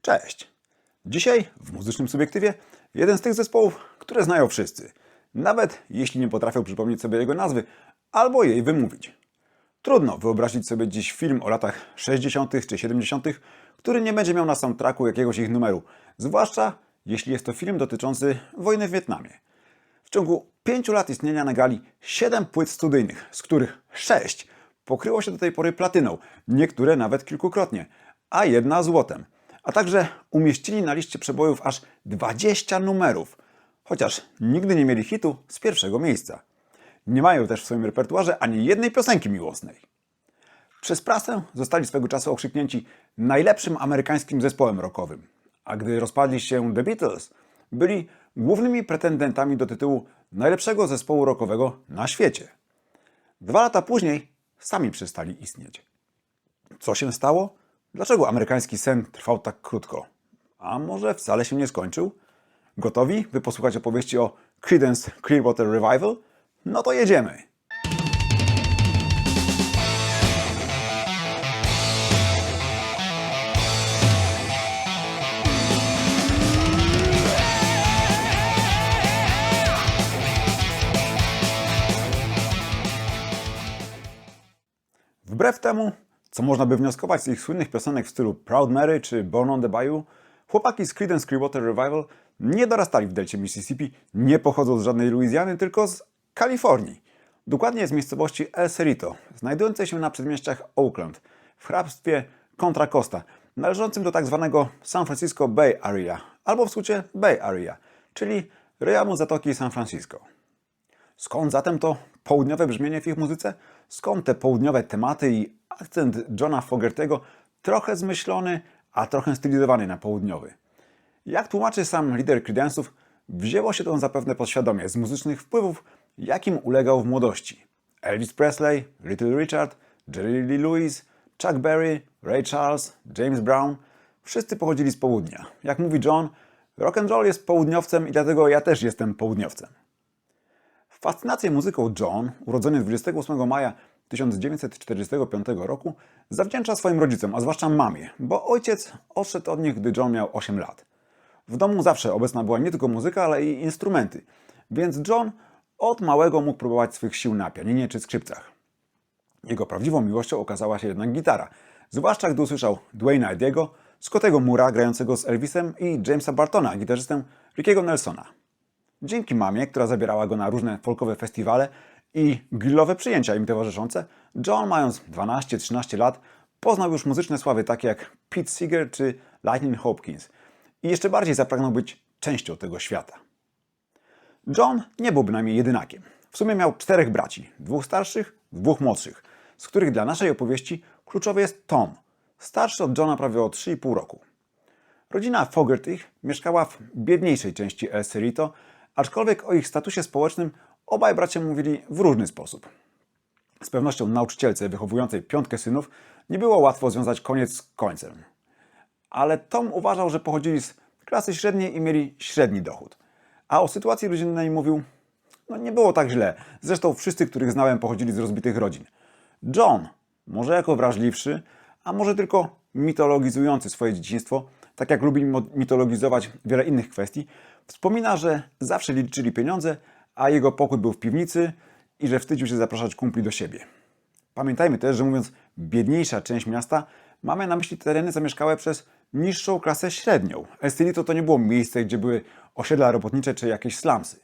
Cześć! Dzisiaj w Muzycznym Subiektywie jeden z tych zespołów, które znają wszyscy, nawet jeśli nie potrafią przypomnieć sobie jego nazwy albo jej wymówić. Trudno wyobrazić sobie dziś film o latach 60. czy 70., który nie będzie miał na soundtracku jakiegoś ich numeru, zwłaszcza jeśli jest to film dotyczący wojny w Wietnamie. W ciągu 5 lat istnienia nagrali 7 płyt studyjnych, z których 6 pokryło się do tej pory platyną, niektóre nawet kilkukrotnie, a jedna złotem. A także umieścili na liście przebojów aż 20 numerów, chociaż nigdy nie mieli hitu z pierwszego miejsca. Nie mają też w swoim repertuarze ani jednej piosenki miłosnej. Przez prasę zostali swego czasu okrzyknięci najlepszym amerykańskim zespołem rockowym, a gdy rozpadli się The Beatles, byli głównymi pretendentami do tytułu najlepszego zespołu rockowego na świecie. 2 lata później sami przestali istnieć. Co się stało? Dlaczego amerykański sen trwał tak krótko? A może wcale się nie skończył? Gotowi, by posłuchać opowieści o Creedence Clearwater Revival? No to jedziemy! Wbrew temu, co można by wnioskować z ich słynnych piosenek w stylu Proud Mary czy Born on the Bayou, chłopaki z Creedence Clearwater Revival nie dorastali w delcie Mississippi, nie pochodzą z żadnej Luizjany, tylko z Kalifornii. Dokładnie z miejscowości El Cerrito, znajdującej się na przedmieściach Oakland, w hrabstwie Contra Costa, należącym do tzw. San Francisco Bay Area, albo w skrócie Bay Area, czyli rejonu Zatoki San Francisco. Skąd zatem to południowe brzmienie w ich muzyce? Skąd te południowe tematy i akcent Johna Fogerty'ego, trochę zmyślony, a trochę stylizowany na południowy? Jak tłumaczy sam lider Creedence'ów, wzięło się to zapewne podświadomie z muzycznych wpływów, jakim ulegał w młodości. Elvis Presley, Little Richard, Jerry Lee Lewis, Chuck Berry, Ray Charles, James Brown – wszyscy pochodzili z południa. Jak mówi John, rock and roll jest południowcem i dlatego ja też jestem południowcem. Fascynację muzyką John, urodzony 28 maja 1945 roku, zawdzięcza swoim rodzicom, a zwłaszcza mamie, bo ojciec odszedł od nich, gdy John miał 8 lat. W domu zawsze obecna była nie tylko muzyka, ale i instrumenty, więc John od małego mógł próbować swych sił na pianinie czy skrzypcach. Jego prawdziwą miłością okazała się jednak gitara, zwłaszcza gdy usłyszał Dwayna Eddiego, Scottego Moore'a grającego z Elvisem i Jamesa Bartona, gitarzystę Rickiego Nelsona. Dzięki mamie, która zabierała go na różne folkowe festiwale i grillowe przyjęcia im towarzyszące, John, mając 12-13 lat, poznał już muzyczne sławy takie jak Pete Seeger czy Lightning Hopkins i jeszcze bardziej zapragnął być częścią tego świata. John nie był bynajmniej jedynakiem. W sumie miał 4 braci, 2 starszych, 2 młodszych, z których dla naszej opowieści kluczowy jest Tom, starszy od Johna prawie o 3,5 roku. Rodzina Fogertych mieszkała w biedniejszej części El Cerrito, aczkolwiek o ich statusie społecznym obaj bracia mówili w różny sposób. Z pewnością nauczycielce wychowującej 5 synów nie było łatwo związać koniec z końcem. Ale Tom uważał, że pochodzili z klasy średniej i mieli średni dochód. A o sytuacji rodzinnej mówił, no nie było tak źle. Zresztą wszyscy, których znałem, pochodzili z rozbitych rodzin. John, może jako wrażliwszy, a może tylko mitologizujący swoje dzieciństwo, tak jak lubi mitologizować wiele innych kwestii, wspomina, że zawsze liczyli pieniądze, a jego pokój był w piwnicy i że wstydził się zapraszać kumpli do siebie. Pamiętajmy też, że mówiąc biedniejsza część miasta, mamy na myśli tereny zamieszkałe przez niższą klasę średnią. El Cerrito to nie było miejsce, gdzie były osiedla robotnicze czy jakieś slumsy.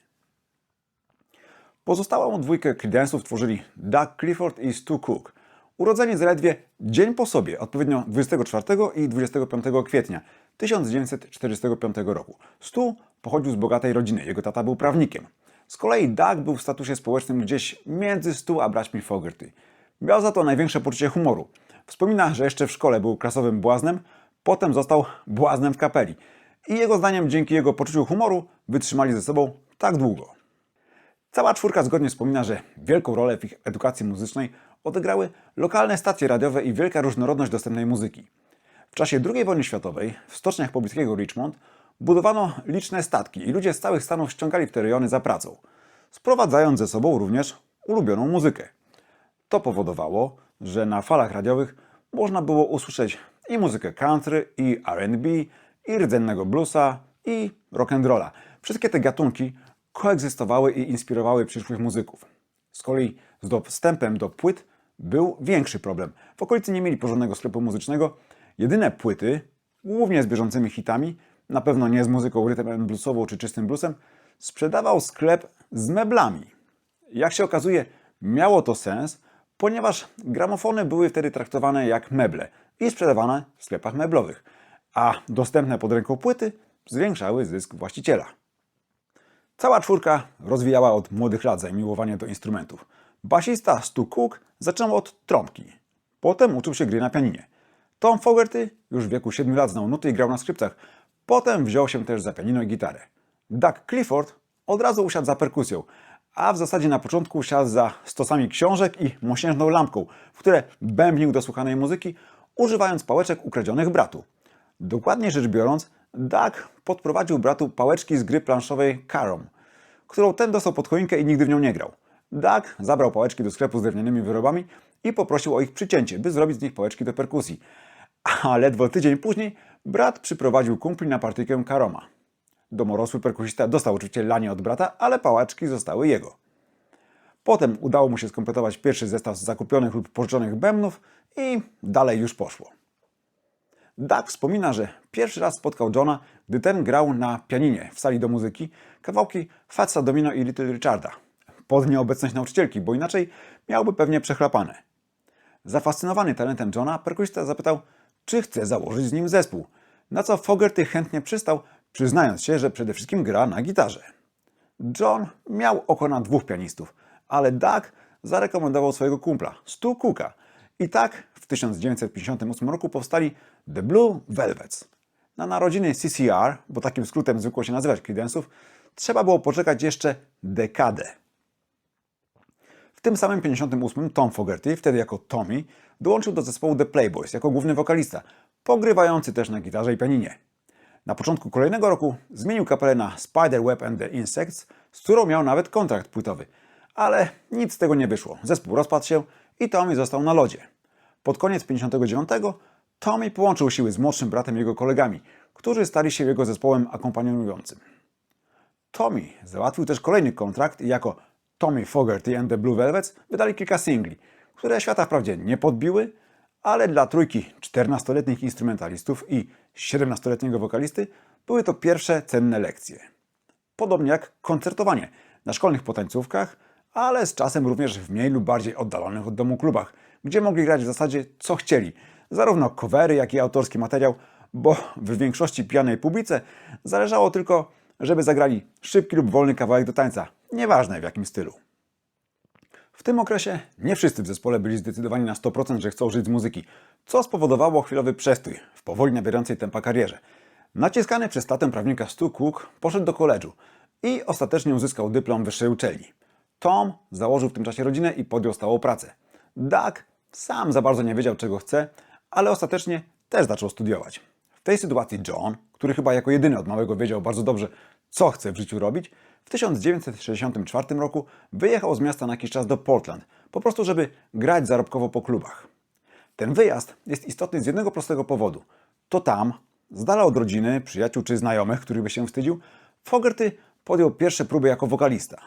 Pozostałą dwójkę Creedence'ów tworzyli Doug Clifford i Stu Cook, urodzeni zaledwie dzień po sobie, odpowiednio 24 i 25 kwietnia 1945 roku. Stu pochodził z bogatej rodziny, jego tata był prawnikiem. Z kolei Doug był w statusie społecznym gdzieś między Stu a braćmi Fogerty. Miał za to największe poczucie humoru. Wspomina, że jeszcze w szkole był klasowym błaznem, potem został błaznem w kapeli. I jego zdaniem dzięki jego poczuciu humoru wytrzymali ze sobą tak długo. Cała czwórka zgodnie wspomina, że wielką rolę w ich edukacji muzycznej odegrały lokalne stacje radiowe i wielka różnorodność dostępnej muzyki. W czasie II wojny światowej w stoczniach pobliskiego Richmond budowano liczne statki i ludzie z całych Stanów ściągali w te rejony za pracą, sprowadzając ze sobą również ulubioną muzykę. To powodowało, że na falach radiowych można było usłyszeć i muzykę country, i R&B, i rdzennego bluesa, i rock'n'rolla. Wszystkie te gatunki koegzystowały i inspirowały przyszłych muzyków. Z kolei z dostępem do płyt był większy problem. W okolicy nie mieli porządnego sklepu muzycznego. Jedyne płyty, głównie z bieżącymi hitami, na pewno nie z muzyką rhythm and bluesową czy czystym bluesem, sprzedawał sklep z meblami. Jak się okazuje, miało to sens, ponieważ gramofony były wtedy traktowane jak meble i sprzedawane w sklepach meblowych, a dostępne pod ręką płyty zwiększały zysk właściciela. Cała czwórka rozwijała od młodych lat zamiłowanie do instrumentów. Basista Stu Cook zaczął od trąbki. Potem uczył się gry na pianinie. Tom Fogerty już w wieku 7 lat znał nuty i grał na skrzypcach. Potem wziął się też za pianino i gitarę. Doug Clifford od razu usiadł za perkusją, a w zasadzie na początku siadł za stosami książek i mosiężną lampką, w które bębnił do słuchanej muzyki, używając pałeczek ukradzionych bratu. Dokładnie rzecz biorąc, Doug podprowadził bratu pałeczki z gry planszowej Carom, którą ten dostał pod choinkę i nigdy w nią nie grał. Doug zabrał pałeczki do sklepu z drewnianymi wyrobami i poprosił o ich przycięcie, by zrobić z nich pałeczki do perkusji. A ledwo tydzień później brat przyprowadził kumpli na partyjkę Caroma. Domorosły perkusista dostał oczywiście lanie od brata, ale pałeczki zostały jego. Potem udało mu się skompletować pierwszy zestaw z zakupionych lub pożyczonych bębnów i dalej już poszło. Doug wspomina, że pierwszy raz spotkał Johna, gdy ten grał na pianinie w sali do muzyki kawałki Fatsa Domino i Little Richarda. Pod nieobecność nauczycielki, bo inaczej miałby pewnie przechlapane. Zafascynowany talentem Johna, perkusista zapytał, czy chce założyć z nim zespół, na co Fogerty chętnie przystał, przyznając się, że przede wszystkim gra na gitarze. John miał oko na 2 pianistów, ale Doug zarekomendował swojego kumpla, Stu Cooka. I tak w 1958 roku powstali The Blue Velvets. Na narodziny CCR, bo takim skrótem zwykło się nazywać Creedence'ów, trzeba było poczekać jeszcze dekadę. W tym samym 1958 Tom Fogerty, wtedy jako Tommy, dołączył do zespołu The Playboys jako główny wokalista, pogrywający też na gitarze i pianinie. Na początku kolejnego roku zmienił kapelę na Spiderweb and the Insects, z którą miał nawet kontrakt płytowy. Ale nic z tego nie wyszło. Zespół rozpadł się i Tommy został na lodzie. Pod koniec 1959 Tommy połączył siły z młodszym bratem i jego kolegami, którzy stali się jego zespołem akompaniującym. Tommy załatwił też kolejny kontrakt i jako Tommy Fogerty and the Blue Velvets wydali kilka singli, które świata wprawdzie nie podbiły, ale dla trójki 14-letnich instrumentalistów i 17-letniego wokalisty były to pierwsze cenne lekcje. Podobnie jak koncertowanie na szkolnych potańcówkach, ale z czasem również w mniej lub bardziej oddalonych od domu klubach, gdzie mogli grać w zasadzie co chcieli, zarówno covery, jak i autorski materiał, bo w większości pijanej publice zależało tylko, żeby zagrali szybki lub wolny kawałek do tańca, nieważne w jakim stylu. W tym okresie nie wszyscy w zespole byli zdecydowani na 100%, że chcą żyć z muzyki, co spowodowało chwilowy przestój w powoli nabierającej tempa karierze. Naciskany przez tatę prawnika Stu Cook poszedł do koledżu i ostatecznie uzyskał dyplom wyższej uczelni. Tom założył w tym czasie rodzinę i podjął stałą pracę. Doug sam za bardzo nie wiedział, czego chce, ale ostatecznie też zaczął studiować. W tej sytuacji John, który chyba jako jedyny od małego wiedział bardzo dobrze, co chce w życiu robić, w 1964 roku wyjechał z miasta na jakiś czas do Portland, po prostu żeby grać zarobkowo po klubach. Ten wyjazd jest istotny z jednego prostego powodu. To tam, z dala od rodziny, przyjaciół czy znajomych, których by się wstydził, Fogerty podjął pierwsze próby jako wokalista.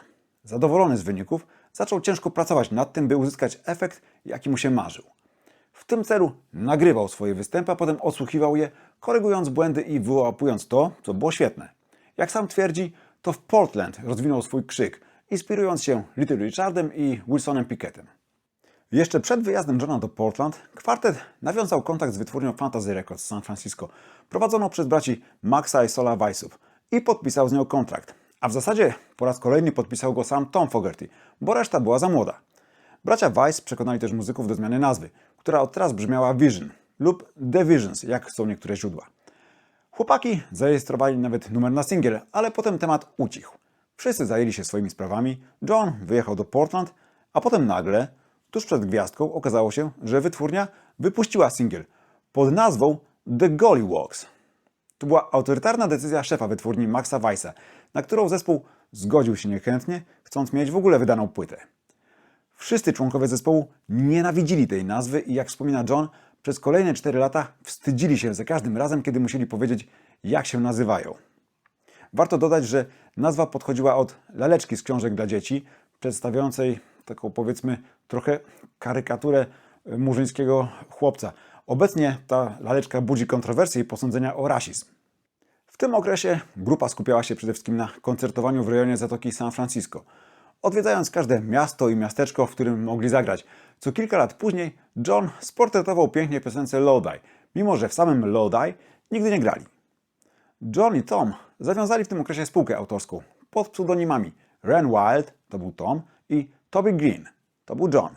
Zadowolony z wyników, zaczął ciężko pracować nad tym, by uzyskać efekt, jaki mu się marzył. W tym celu nagrywał swoje występy, a potem odsłuchiwał je, korygując błędy i wyłapując to, co było świetne. Jak sam twierdzi, to w Portland rozwinął swój krzyk, inspirując się Little Richardem i Wilsonem Pickettem. Jeszcze przed wyjazdem Johna do Portland, kwartet nawiązał kontakt z wytwórnią Fantasy Records z San Francisco, prowadzoną przez braci Maxa i Sola Weissów, i podpisał z nią kontrakt. A w zasadzie po raz kolejny podpisał go sam Tom Fogerty, bo reszta była za młoda. Bracia Weiss przekonali też muzyków do zmiany nazwy, która od teraz brzmiała Vision lub The Visions, jak chcą niektóre źródła. Chłopaki zarejestrowali nawet numer na singiel, ale potem temat ucichł. Wszyscy zajęli się swoimi sprawami, John wyjechał do Portland, a potem nagle, tuż przed gwiazdką, okazało się, że wytwórnia wypuściła singiel pod nazwą The Golliwogs. To była autorytarna decyzja szefa wytwórni Maxa Weissa, na którą zespół zgodził się niechętnie, chcąc mieć w ogóle wydaną płytę. Wszyscy członkowie zespołu nienawidzili tej nazwy i jak wspomina John, Przez kolejne 4 lata wstydzili się za każdym razem, kiedy musieli powiedzieć, jak się nazywają. Warto dodać, że nazwa podchodziła od laleczki z książek dla dzieci, przedstawiającej taką, powiedzmy, trochę karykaturę murzyńskiego chłopca. Obecnie ta laleczka budzi kontrowersje i posądzenia o rasizm. W tym okresie grupa skupiała się przede wszystkim na koncertowaniu w rejonie Zatoki San Francisco, odwiedzając każde miasto i miasteczko, w którym mogli zagrać. Co kilka lat później John sportretował pięknie piosence Lodi, mimo że w samym Lodi nigdy nie grali. John i Tom zawiązali w tym okresie spółkę autorską pod pseudonimami Ren Wild, to był Tom, i Toby Green, to był John.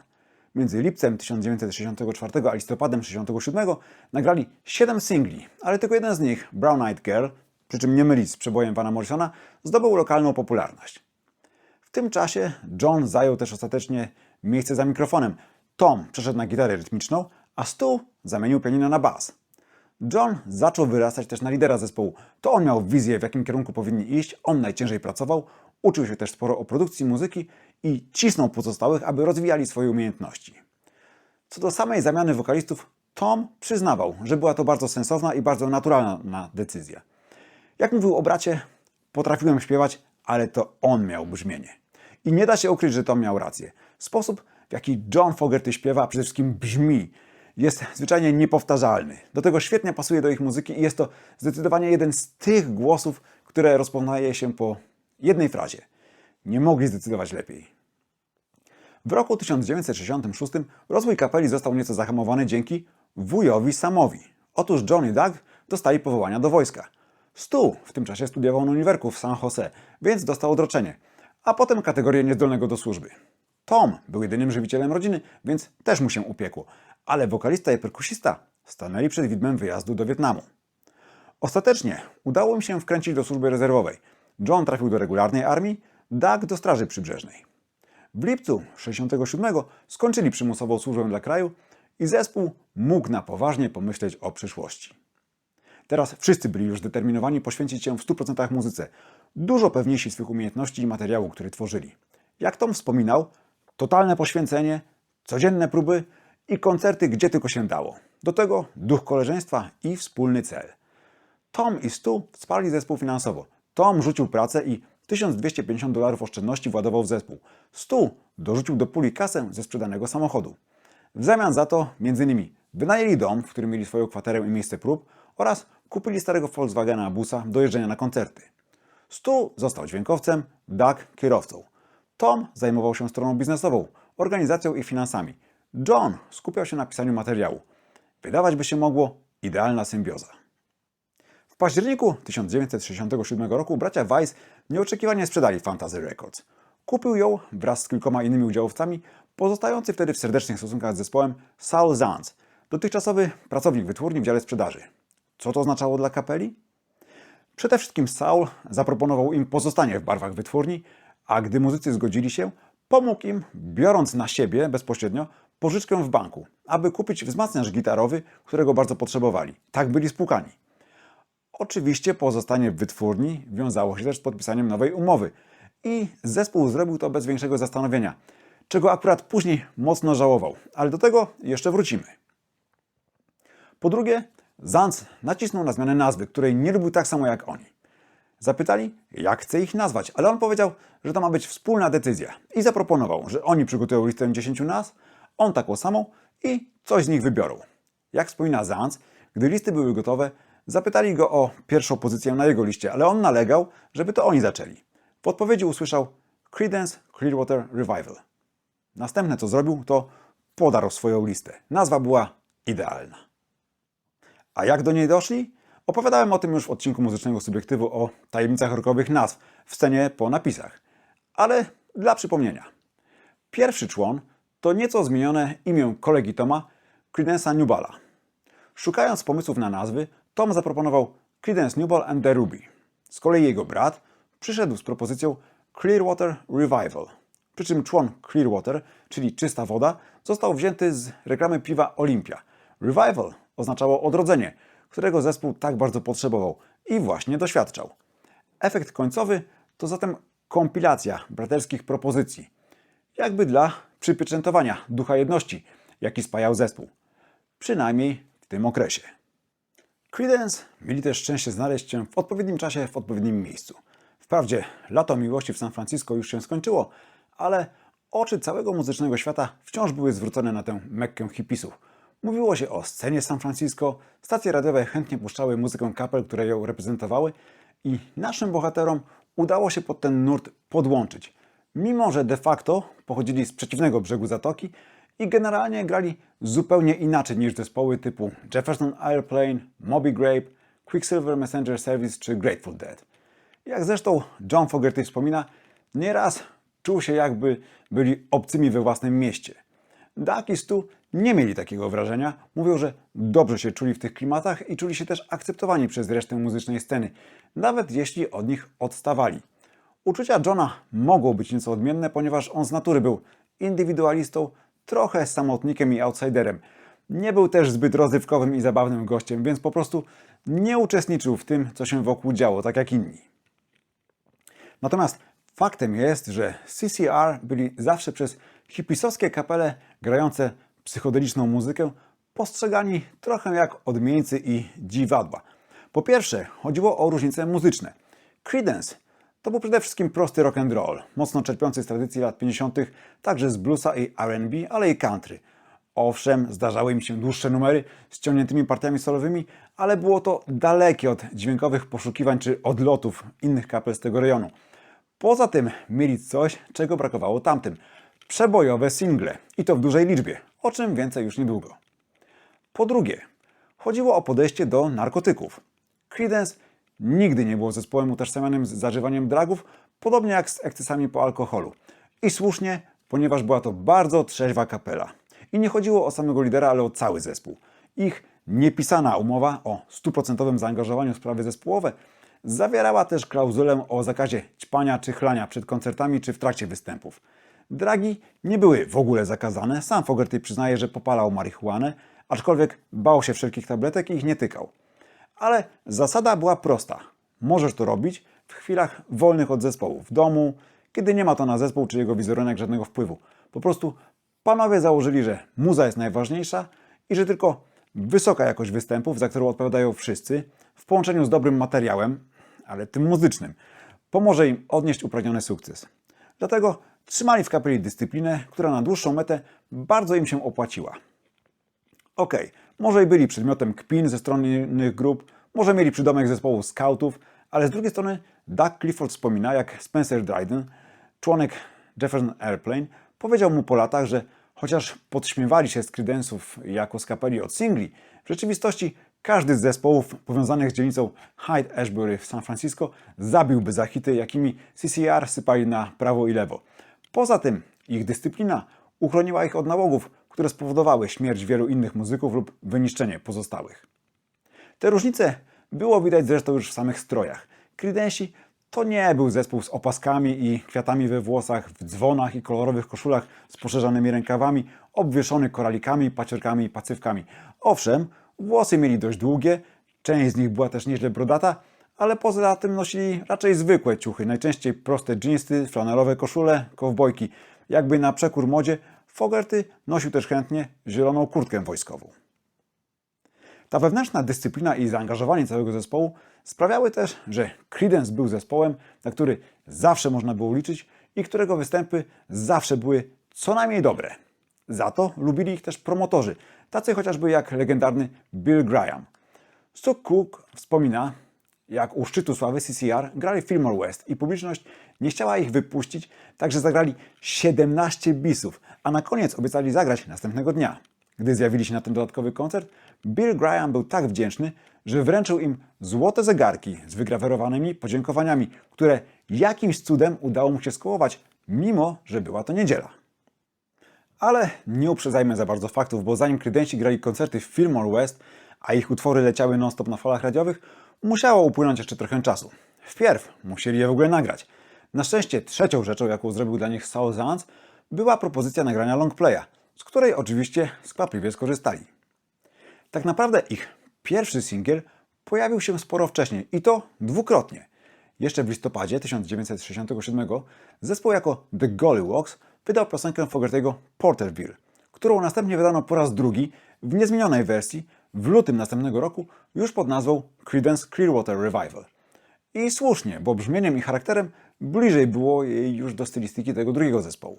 Między lipcem 1964 a listopadem 1967 nagrali 7 singli, ale tylko jeden z nich, Brown Eyed Girl, przy czym nie mylić z przebojem Vana Morrisona, zdobył lokalną popularność. W tym czasie John zajął też ostatecznie miejsce za mikrofonem. Tom przeszedł na gitarę rytmiczną, a Stu zamienił pianino na bas. John zaczął wyrastać też na lidera zespołu. To on miał wizję, w jakim kierunku powinni iść, on najciężej pracował, uczył się też sporo o produkcji muzyki i cisnął pozostałych, aby rozwijali swoje umiejętności. Co do samej zamiany wokalistów, Tom przyznawał, że była to bardzo sensowna i bardzo naturalna decyzja. Jak mówił o bracie, potrafiłem śpiewać, ale to on miał brzmienie. I nie da się ukryć, że Tom miał rację. Sposób, w jaki John Fogerty śpiewa, a przede wszystkim brzmi, jest zwyczajnie niepowtarzalny. Do tego świetnie pasuje do ich muzyki i jest to zdecydowanie jeden z tych głosów, które rozpoznaje się po jednej frazie. Nie mogli zdecydować lepiej. W roku 1966 rozwój kapeli został nieco zahamowany dzięki wujowi Samowi. Otóż John i Doug dostali powołania do wojska. Stu w tym czasie studiował na uniwerku w San Jose, więc dostał odroczenie, a potem kategorię niezdolnego do służby. Tom był jedynym żywicielem rodziny, więc też mu się upiekło, ale wokalista i perkusista stanęli przed widmem wyjazdu do Wietnamu. Ostatecznie udało im się wkręcić do służby rezerwowej. John trafił do regularnej armii, Doug do Straży Przybrzeżnej. W lipcu 1967 skończyli przymusową służbę dla kraju i zespół mógł na poważnie pomyśleć o przyszłości. Teraz wszyscy byli już zdeterminowani poświęcić się w 100% muzyce, dużo pewniejsi swych umiejętności i materiału, który tworzyli. Jak Tom wspominał, totalne poświęcenie, codzienne próby i koncerty gdzie tylko się dało. Do tego duch koleżeństwa i wspólny cel. Tom i Stu wsparli zespół finansowo. Tom rzucił pracę i $1250 oszczędności władował w zespół. Stu dorzucił do puli kasę ze sprzedanego samochodu. W zamian za to m.in. wynajęli dom, w którym mieli swoją kwaterę i miejsce prób oraz kupili starego Volkswagena busa do jeżdżenia na koncerty. Stu został dźwiękowcem, Doug kierowcą. Tom zajmował się stroną biznesową, organizacją i finansami. John skupiał się na pisaniu materiału. Wydawać by się mogło idealna symbioza. W październiku 1967 roku bracia Weiss nieoczekiwanie sprzedali Fantasy Records. Kupił ją wraz z kilkoma innymi udziałowcami, pozostający wtedy w serdecznych stosunkach z zespołem Saul Zaentz, dotychczasowy pracownik wytwórni w dziale sprzedaży. Co to oznaczało dla kapeli? Przede wszystkim Saul zaproponował im pozostanie w barwach wytwórni, a gdy muzycy zgodzili się, pomógł im, biorąc na siebie bezpośrednio pożyczkę w banku, aby kupić wzmacniacz gitarowy, którego bardzo potrzebowali. Tak byli spłukani. Oczywiście pozostanie w wytwórni wiązało się też z podpisaniem nowej umowy i zespół zrobił to bez większego zastanowienia, czego akurat później mocno żałował, ale do tego jeszcze wrócimy. Po drugie, Zaentz nacisnął na zmianę nazwy, której nie lubił tak samo jak oni. Zapytali, jak chce ich nazwać, ale on powiedział, że to ma być wspólna decyzja i zaproponował, że oni przygotują listę 10 nazw, on taką samą i coś z nich wybiorą. Jak wspomina Zaentz, gdy listy były gotowe, zapytali go o pierwszą pozycję na jego liście, ale on nalegał, żeby to oni zaczęli. W odpowiedzi usłyszał Creedence Clearwater Revival. Następne co zrobił, to podarł swoją listę. Nazwa była idealna. A jak do niej doszli? Opowiadałem o tym już w odcinku Muzycznego Subiektywu o tajemnicach rockowych nazw w scenie po napisach. Ale dla przypomnienia. Pierwszy człon to nieco zmienione imię kolegi Toma, Creedence'a Newballa. Szukając pomysłów na nazwy, Tom zaproponował Creedence Newball and the Ruby. Z kolei jego brat przyszedł z propozycją Clearwater Revival. Przy czym człon Clearwater, czyli czysta woda, został wzięty z reklamy piwa Olympia. Revival oznaczało odrodzenie, którego zespół tak bardzo potrzebował i właśnie doświadczał. Efekt końcowy to zatem kompilacja braterskich propozycji, jakby dla przypieczętowania ducha jedności, jaki spajał zespół. przynajmniej w tym okresie. Creedence mieli też szczęście znaleźć się w odpowiednim czasie, w odpowiednim miejscu. Wprawdzie lato miłości w San Francisco już się skończyło, ale oczy całego muzycznego świata wciąż były zwrócone na tę Mekkę hipisów. Mówiło się o scenie San Francisco, stacje radiowe chętnie puszczały muzykę kapel, które ją reprezentowały i naszym bohaterom udało się pod ten nurt podłączyć. Mimo że de facto pochodzili z przeciwnego brzegu zatoki i generalnie grali zupełnie inaczej niż zespoły typu Jefferson Airplane, Moby Grape, Quicksilver Messenger Service czy Grateful Dead. Jak zresztą John Fogerty wspomina, nieraz czuł się jakby byli obcymi we własnym mieście. Duck i Stu nie mieli takiego wrażenia, mówią, że dobrze się czuli w tych klimatach i czuli się też akceptowani przez resztę muzycznej sceny, nawet jeśli od nich odstawali. Uczucia Johna mogą być nieco odmienne, ponieważ on z natury był indywidualistą, trochę samotnikiem i outsiderem. Nie był też zbyt rozrywkowym i zabawnym gościem, więc po prostu nie uczestniczył w tym, co się wokół działo, tak jak inni. Natomiast faktem jest, że CCR byli zawsze przez hipisowskie kapele grające psychodeliczną muzykę postrzegani trochę jak odmieńcy i dziwadła. Po pierwsze, chodziło o różnice muzyczne. Creedence to był przede wszystkim prosty rock and roll, mocno czerpiący z tradycji lat 50., także z bluesa i R&B, ale i country. Owszem, zdarzały im się dłuższe numery z ciągniętymi partiami solowymi, ale było to dalekie od dźwiękowych poszukiwań czy odlotów innych kapel z tego rejonu. Poza tym mieli coś, czego brakowało tamtym. Przebojowe single i to w dużej liczbie, o czym więcej już niedługo. Po drugie, chodziło o podejście do narkotyków. Creedence nigdy nie było zespołem utożsamianym z zażywaniem dragów, podobnie jak z ekscesami po alkoholu. I słusznie, ponieważ była to bardzo trzeźwa kapela. I nie chodziło o samego lidera, ale o cały zespół. Ich niepisana umowa o 100% zaangażowaniu w sprawy zespołowe zawierała też klauzulę o zakazie ćpania czy chlania przed koncertami czy w trakcie występów. Dragi nie były w ogóle zakazane, sam Fogerty przyznaje, że popalał marihuanę, aczkolwiek bał się wszelkich tabletek i ich nie tykał. Ale zasada była prosta. Możesz to robić w chwilach wolnych od zespołu, w domu, kiedy nie ma to na zespół czy jego wizerunek żadnego wpływu. Po prostu panowie założyli, że muza jest najważniejsza i że tylko wysoka jakość występów, za którą odpowiadają wszyscy, w połączeniu z dobrym materiałem, ale tym muzycznym, pomoże im odnieść upragniony sukces. Dlatego trzymali w kapeli dyscyplinę, która na dłuższą metę bardzo im się opłaciła. Okej, może i byli przedmiotem kpin ze strony innych grup, może mieli przydomek zespołu skautów, ale z drugiej strony Doug Clifford wspomina, jak Spencer Dryden, członek Jefferson Airplane, powiedział mu po latach, że chociaż podśmiewali się z Creedence'ów jako z kapeli od singli, w rzeczywistości każdy z zespołów powiązanych z dzielnicą Hyde-Ashbury w San Francisco zabiłby za hity, jakimi CCR sypali na prawo i lewo. Poza tym ich dyscyplina uchroniła ich od nałogów, które spowodowały śmierć wielu innych muzyków lub wyniszczenie pozostałych. Te różnice było widać zresztą już w samych strojach. Creedenci to nie był zespół z opaskami i kwiatami we włosach, w dzwonach i kolorowych koszulach z poszerzanymi rękawami, obwieszony koralikami, paciorkami i pacywkami. Owszem, włosy mieli dość długie, część z nich była też nieźle brodata, ale poza tym nosili raczej zwykłe ciuchy, najczęściej proste dżinsy, flanelowe koszule, kowbojki. Jakby na przekór modzie, Fogerty nosił też chętnie zieloną kurtkę wojskową. Ta wewnętrzna dyscyplina i zaangażowanie całego zespołu sprawiały też, że Creedence był zespołem, na który zawsze można było liczyć i którego występy zawsze były co najmniej dobre. Za to lubili ich też promotorzy, tacy chociażby jak legendarny Bill Graham. Stu Cook wspomina, jak u szczytu sławy CCR grali Fillmore West i publiczność nie chciała ich wypuścić, także zagrali 17 bisów, a na koniec obiecali zagrać następnego dnia. Gdy zjawili się na ten dodatkowy koncert, Bill Graham był tak wdzięczny, że wręczył im złote zegarki z wygrawerowanymi podziękowaniami, które jakimś cudem udało mu się skołować, mimo że była to niedziela. Ale nie uprzedzajmy za bardzo faktów, bo zanim Creedenci grali koncerty w Fillmore West, a ich utwory leciały non-stop na falach radiowych, musiało upłynąć jeszcze trochę czasu. Wpierw musieli je w ogóle nagrać. Na szczęście trzecią rzeczą, jaką zrobił dla nich Saul Zaentz, była propozycja nagrania longplaya, z której oczywiście skwapliwie skorzystali. Tak naprawdę ich pierwszy singiel pojawił się sporo wcześniej i to dwukrotnie. Jeszcze w listopadzie 1967 zespół jako The Gollywogs wydał piosenkę Fogerty'ego Porterville, którą następnie wydano po raz drugi w niezmienionej wersji w lutym następnego roku już pod nazwą Creedence Clearwater Revival. I słusznie, bo brzmieniem i charakterem bliżej było jej już do stylistyki tego drugiego zespołu.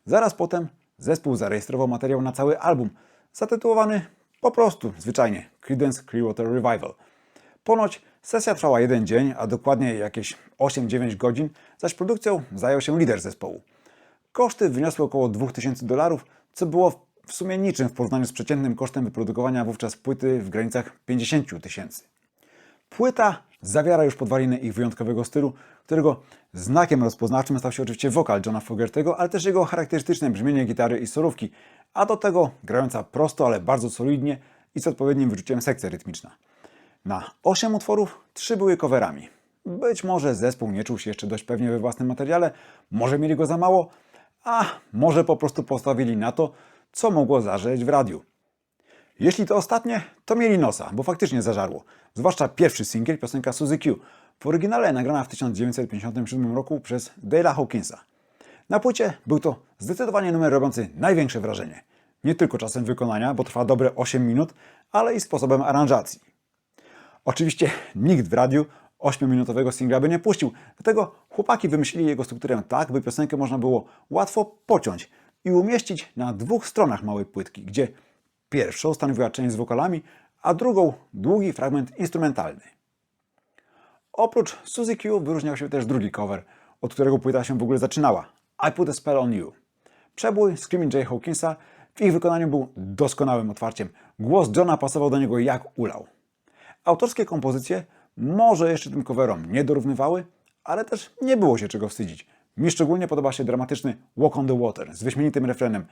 Zaraz potem zespół zarejestrował materiał na cały album, zatytułowany po prostu, zwyczajnie, Creedence Clearwater Revival. Ponoć sesja trwała 1 dzień, a dokładnie jakieś 8-9 godzin, zaś produkcją zajął się lider zespołu. Koszty wyniosły około $2000, co było w sumie niczym w porównaniu z przeciętnym kosztem wyprodukowania wówczas płyty w granicach 50 000. Płyta zawiera już podwaliny ich wyjątkowego stylu, którego znakiem rozpoznawczym stał się oczywiście wokal Johna Fogerty'ego, ale też jego charakterystyczne brzmienie gitary i solówki, a do tego grająca prosto, ale bardzo solidnie i z odpowiednim wyczuciem sekcja rytmiczna. Na 8 utworów 3 były coverami. Być może zespół nie czuł się jeszcze dość pewnie we własnym materiale, może mieli go za mało, a może po prostu postawili na to, co mogło zażreć w radiu. Jeśli to ostatnie, to mieli nosa, bo faktycznie zażarło. Zwłaszcza pierwszy singiel, piosenka Suzy Q, w oryginale nagrana w 1957 roku przez Dale'a Hawkinsa. Na płycie był to zdecydowanie numer robiący największe wrażenie. Nie tylko czasem wykonania, bo trwa dobre 8 minut, ale i sposobem aranżacji. Oczywiście nikt w radiu 8-minutowego singla by nie puścił, dlatego chłopaki wymyślili jego strukturę tak, by piosenkę można było łatwo pociąć i umieścić na 2 stronach małej płytki, gdzie pierwszą stanowiła część z wokalami, a drugą długi fragment instrumentalny. Oprócz Suzy Q wyróżniał się też drugi cover, od którego płyta się w ogóle zaczynała, I Put a Spell on You. Przebój Screaming Jay Hawkinsa w ich wykonaniu był doskonałym otwarciem. Głos Johna pasował do niego jak ulał. Autorskie kompozycje może jeszcze tym coverom nie dorównywały, ale też nie było się czego wstydzić. Mi szczególnie podoba się dramatyczny Walk on the Water z wyśmienitym refrenem.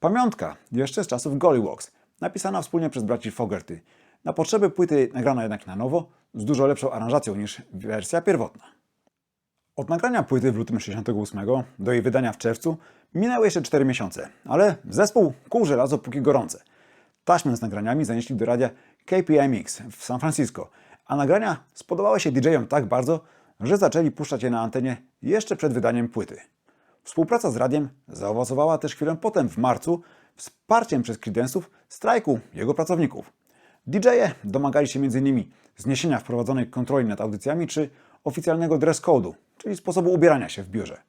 Pamiątka jeszcze z czasów Golliwogs, napisana wspólnie przez braci Fogerty. Na potrzeby płyty nagrana jednak na nowo, z dużo lepszą aranżacją niż wersja pierwotna. Od nagrania płyty w lutym 1968 do jej wydania w czerwcu minęły jeszcze 4 miesiące, ale zespół kuł żelazo póki gorące. Taśmę z nagraniami zanieśli do radia KPMX w San Francisco, a nagrania spodobały się DJ-om tak bardzo, że zaczęli puszczać je na antenie jeszcze przed wydaniem płyty. Współpraca z radiem zaowocowała też chwilę potem, w marcu, wsparciem przez Creedence'ów strajku jego pracowników. DJ-e domagali się m.in. zniesienia wprowadzonej kontroli nad audycjami czy oficjalnego dress code'u, czyli sposobu ubierania się w biurze.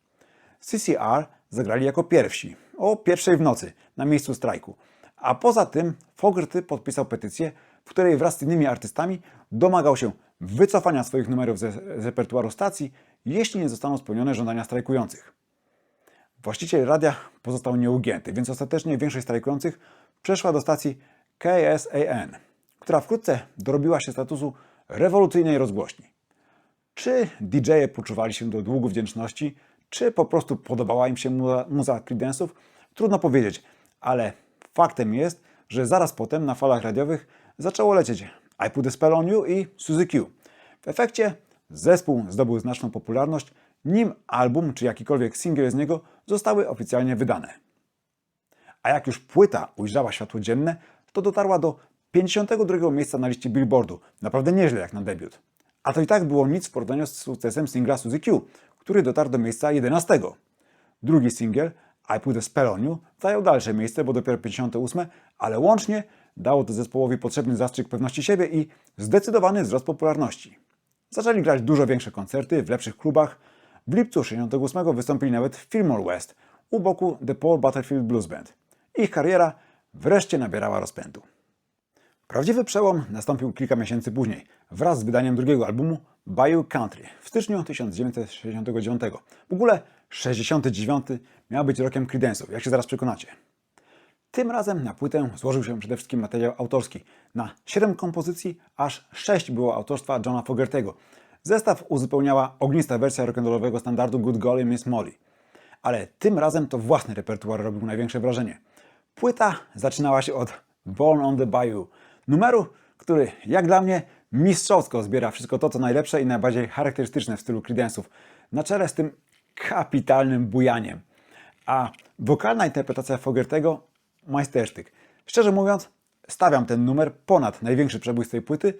CCR zagrali jako pierwsi, o 1:00 w nocy, na miejscu strajku. A poza tym Fogerty podpisał petycję, w której wraz z innymi artystami domagał się wycofania swoich numerów z repertuaru stacji, jeśli nie zostaną spełnione żądania strajkujących. Właściciel radia pozostał nieugięty, więc ostatecznie większość strajkujących przeszła do stacji KSAN, która wkrótce dorobiła się statusu rewolucyjnej rozgłośni. Czy DJ-e poczuwali się do długu wdzięczności, czy po prostu podobała im się muza Creedence'ów? Trudno powiedzieć, ale faktem jest, że zaraz potem na falach radiowych zaczęło lecieć I Put a Spell on You i Suzy Q. W efekcie zespół zdobył znaczną popularność, nim album czy jakikolwiek singiel z niego zostały oficjalnie wydane. A jak już płyta ujrzała światło dzienne, to dotarła do 52 miejsca na liście Billboardu. Naprawdę nieźle jak na debiut. A to i tak było nic w porównaniu z sukcesem singla Suzy Q, który dotarł do miejsca 11. Drugi singiel, I Put a Spell on You, zajął dalsze miejsce, bo dopiero 58, ale łącznie dało to zespołowi potrzebny zastrzyk pewności siebie i zdecydowany wzrost popularności. Zaczęli grać dużo większe koncerty w lepszych klubach. W lipcu 68 wystąpili nawet w Fillmore West u boku The Paul Butterfield Blues Band. Ich kariera wreszcie nabierała rozpędu. Prawdziwy przełom nastąpił kilka miesięcy później, wraz z wydaniem drugiego albumu Bayou Country w styczniu 1969. W ogóle 69 miał być rokiem Creedence'ów, jak się zaraz przekonacie. Tym razem na płytę złożył się przede wszystkim materiał autorski. Na 7 kompozycji aż 6 było autorstwa Johna Fogerty'ego. Zestaw uzupełniała ognista wersja rock'n'rollowego standardu Good Golly Miss Molly. Ale tym razem to własny repertuar robił największe wrażenie. Płyta zaczynała się od Born on the Bayou, numeru, który jak dla mnie mistrzowsko zbiera wszystko to, co najlepsze i najbardziej charakterystyczne w stylu Creedence'ów, na czele z tym kapitalnym bujaniem. A wokalna interpretacja Fogerty'ego majstersztyk. Szczerze mówiąc, stawiam ten numer ponad największy przebój z tej płyty.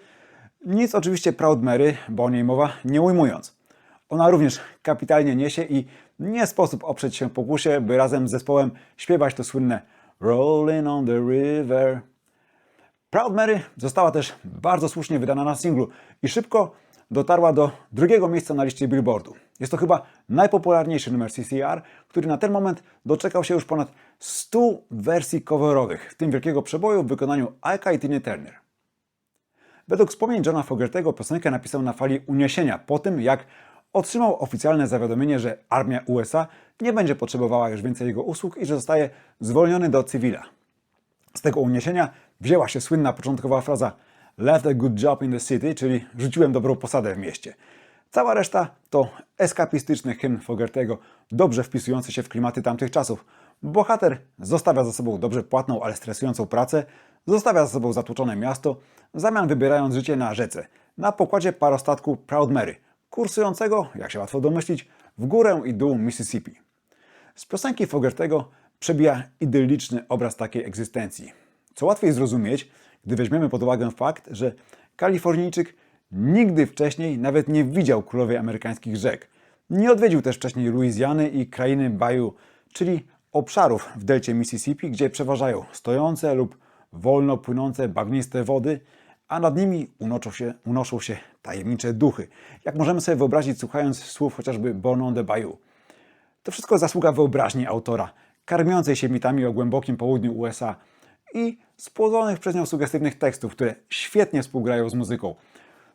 Nic oczywiście Proud Mary, bo o niej mowa, nie ujmując. Ona również kapitalnie niesie i nie sposób oprzeć się pokusie, by razem z zespołem śpiewać to słynne Rolling on the river. Proud Mary została też bardzo słusznie wydana na singlu i szybko dotarła do drugiego miejsca na liście Billboardu. Jest to chyba najpopularniejszy numer CCR, który na ten moment doczekał się już ponad 100 wersji coverowych, w tym wielkiego przeboju w wykonaniu Ike'a i Tiny Turner. Według wspomnień Johna Fogerty'ego piosenkę napisał na fali uniesienia po tym, jak otrzymał oficjalne zawiadomienie, że armia USA nie będzie potrzebowała już więcej jego usług i że zostaje zwolniony do cywila. Z tego uniesienia wzięła się słynna początkowa fraza "left a good job in the city", czyli rzuciłem dobrą posadę w mieście. Cała reszta to eskapistyczny hymn Fogerty'ego, dobrze wpisujący się w klimaty tamtych czasów. Bohater zostawia za sobą dobrze płatną, ale stresującą pracę, zostawia za sobą zatłoczone miasto, w zamian wybierając życie na rzece, na pokładzie parostatku Proud Mary, kursującego, jak się łatwo domyślić, w górę i dół Mississippi. Z piosenki Fogerty'ego przebija idylliczny obraz takiej egzystencji. Co łatwiej zrozumieć, gdy weźmiemy pod uwagę fakt, że Kalifornijczyk nigdy wcześniej nawet nie widział królowej amerykańskich rzek. Nie odwiedził też wcześniej Luizjany i krainy Bayou, czyli obszarów w delcie Mississippi, gdzie przeważają stojące lub wolno płynące bagniste wody, a nad nimi unoszą się tajemnicze duchy, jak możemy sobie wyobrazić, słuchając słów chociażby Born on the Bayou. To wszystko zasługa wyobraźni autora, karmiącej się mitami o głębokim południu USA i spłodzonych przez nią sugestywnych tekstów, które świetnie współgrają z muzyką.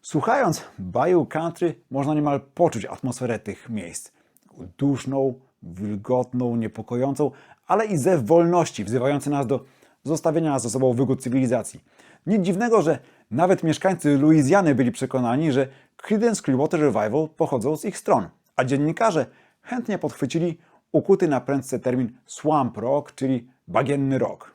Słuchając Bayou Country można niemal poczuć atmosferę tych miejsc. Duszną, wilgotną, niepokojącą, ale i zew wolności, wzywający nas do zostawienia za sobą wygód cywilizacji. Nic dziwnego, że nawet mieszkańcy Luizjany byli przekonani, że Creedence Clearwater Revival pochodzą z ich stron, a dziennikarze chętnie podchwycili ukuty na prędce termin swamp rock, czyli bagienny rock.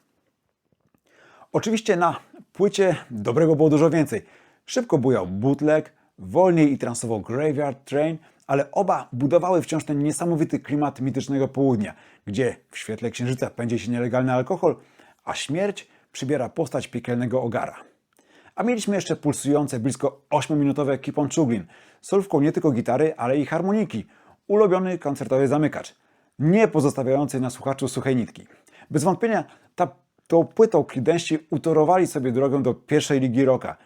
Oczywiście na płycie dobrego było dużo więcej. Szybko bujał bootleg, wolniej i transował Graveyard Train, ale oba budowały wciąż ten niesamowity klimat mitycznego południa, gdzie w świetle księżyca pędzi się nielegalny alkohol, a śmierć przybiera postać piekielnego ogara. A mieliśmy jeszcze pulsujące, blisko 8-minutowe Keep on Chuglin, solówką nie tylko gitary, ale i harmoniki, ulubiony koncertowy zamykacz, nie pozostawiający na słuchaczu suchej nitki. Bez wątpienia tą płytą Creedenci utorowali sobie drogę do pierwszej ligi rocka,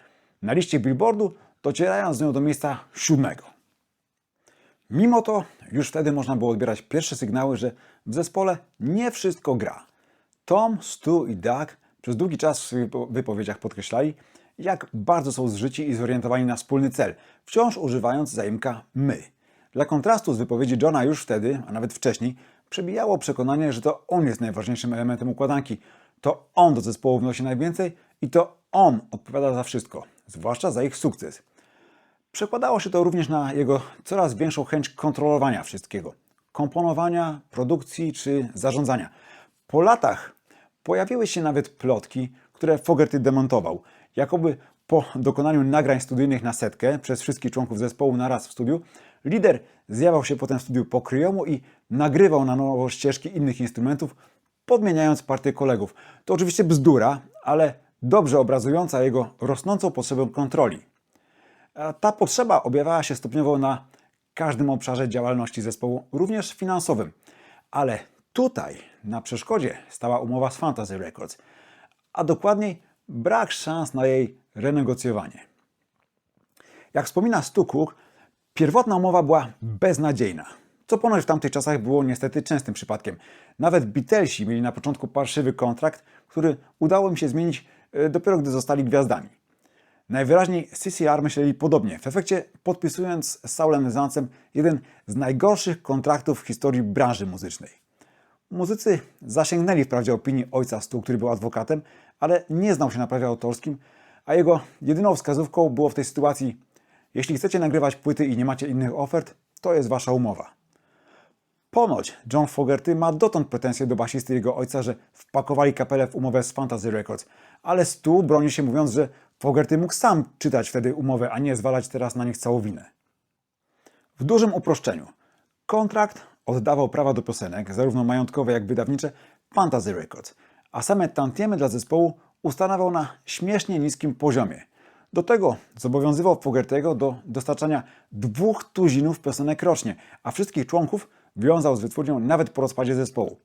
na liście Billboardu docierając z nią do miejsca 7. Mimo to już wtedy można było odbierać pierwsze sygnały, że w zespole nie wszystko gra. Tom, Stu i Doug przez długi czas w swoich wypowiedziach podkreślali, jak bardzo są zżyci i zorientowani na wspólny cel, wciąż używając zaimka my. Dla kontrastu z wypowiedzi Johna już wtedy, a nawet wcześniej, przebijało przekonanie, że to on jest najważniejszym elementem układanki. To on do zespołu wnosi najwięcej i to on odpowiada za wszystko, zwłaszcza za ich sukces. Przekładało się to również na jego coraz większą chęć kontrolowania wszystkiego. Komponowania, produkcji czy zarządzania. Po latach pojawiły się nawet plotki, które Fogerty demontował. Jakoby po dokonaniu nagrań studyjnych na setkę przez wszystkich członków zespołu naraz w studiu, lider zjawiał się potem w studiu po kryjomu i nagrywał na nowo ścieżki innych instrumentów, podmieniając partię kolegów. To oczywiście bzdura, ale dobrze obrazująca jego rosnącą potrzebę kontroli. Ta potrzeba objawiała się stopniowo na każdym obszarze działalności zespołu, również finansowym. Ale tutaj na przeszkodzie stała umowa z Fantasy Records, a dokładniej brak szans na jej renegocjowanie. Jak wspomina Stu Cook, pierwotna umowa była beznadziejna, co ponoć w tamtych czasach było niestety częstym przypadkiem. Nawet Beatlesi mieli na początku parszywy kontrakt, który udało im się zmienić dopiero gdy zostali gwiazdami. Najwyraźniej CCR myśleli podobnie, w efekcie podpisując z Saulem Zancem jeden z najgorszych kontraktów w historii branży muzycznej. Muzycy zasięgnęli wprawdzie opinii ojca Stu, który był adwokatem, ale nie znał się na prawie autorskim, a jego jedyną wskazówką było w tej sytuacji: jeśli chcecie nagrywać płyty i nie macie innych ofert, to jest wasza umowa. Ponoć John Fogerty ma dotąd pretensje do basisty jego ojca, że wpakowali kapelę w umowę z Fantasy Records, ale Stu broni się mówiąc, że Fogerty mógł sam czytać wtedy umowę, a nie zwalać teraz na nich całą winę. W dużym uproszczeniu, kontrakt oddawał prawa do piosenek, zarówno majątkowe jak wydawnicze, Fantasy Records, a same tantiemy dla zespołu ustanawiał na śmiesznie niskim poziomie. Do tego zobowiązywał Fogerty'ego do dostarczania 200 piosenek rocznie, a wszystkich członków wiązał z wytwórnią nawet po rozpadzie zespołu.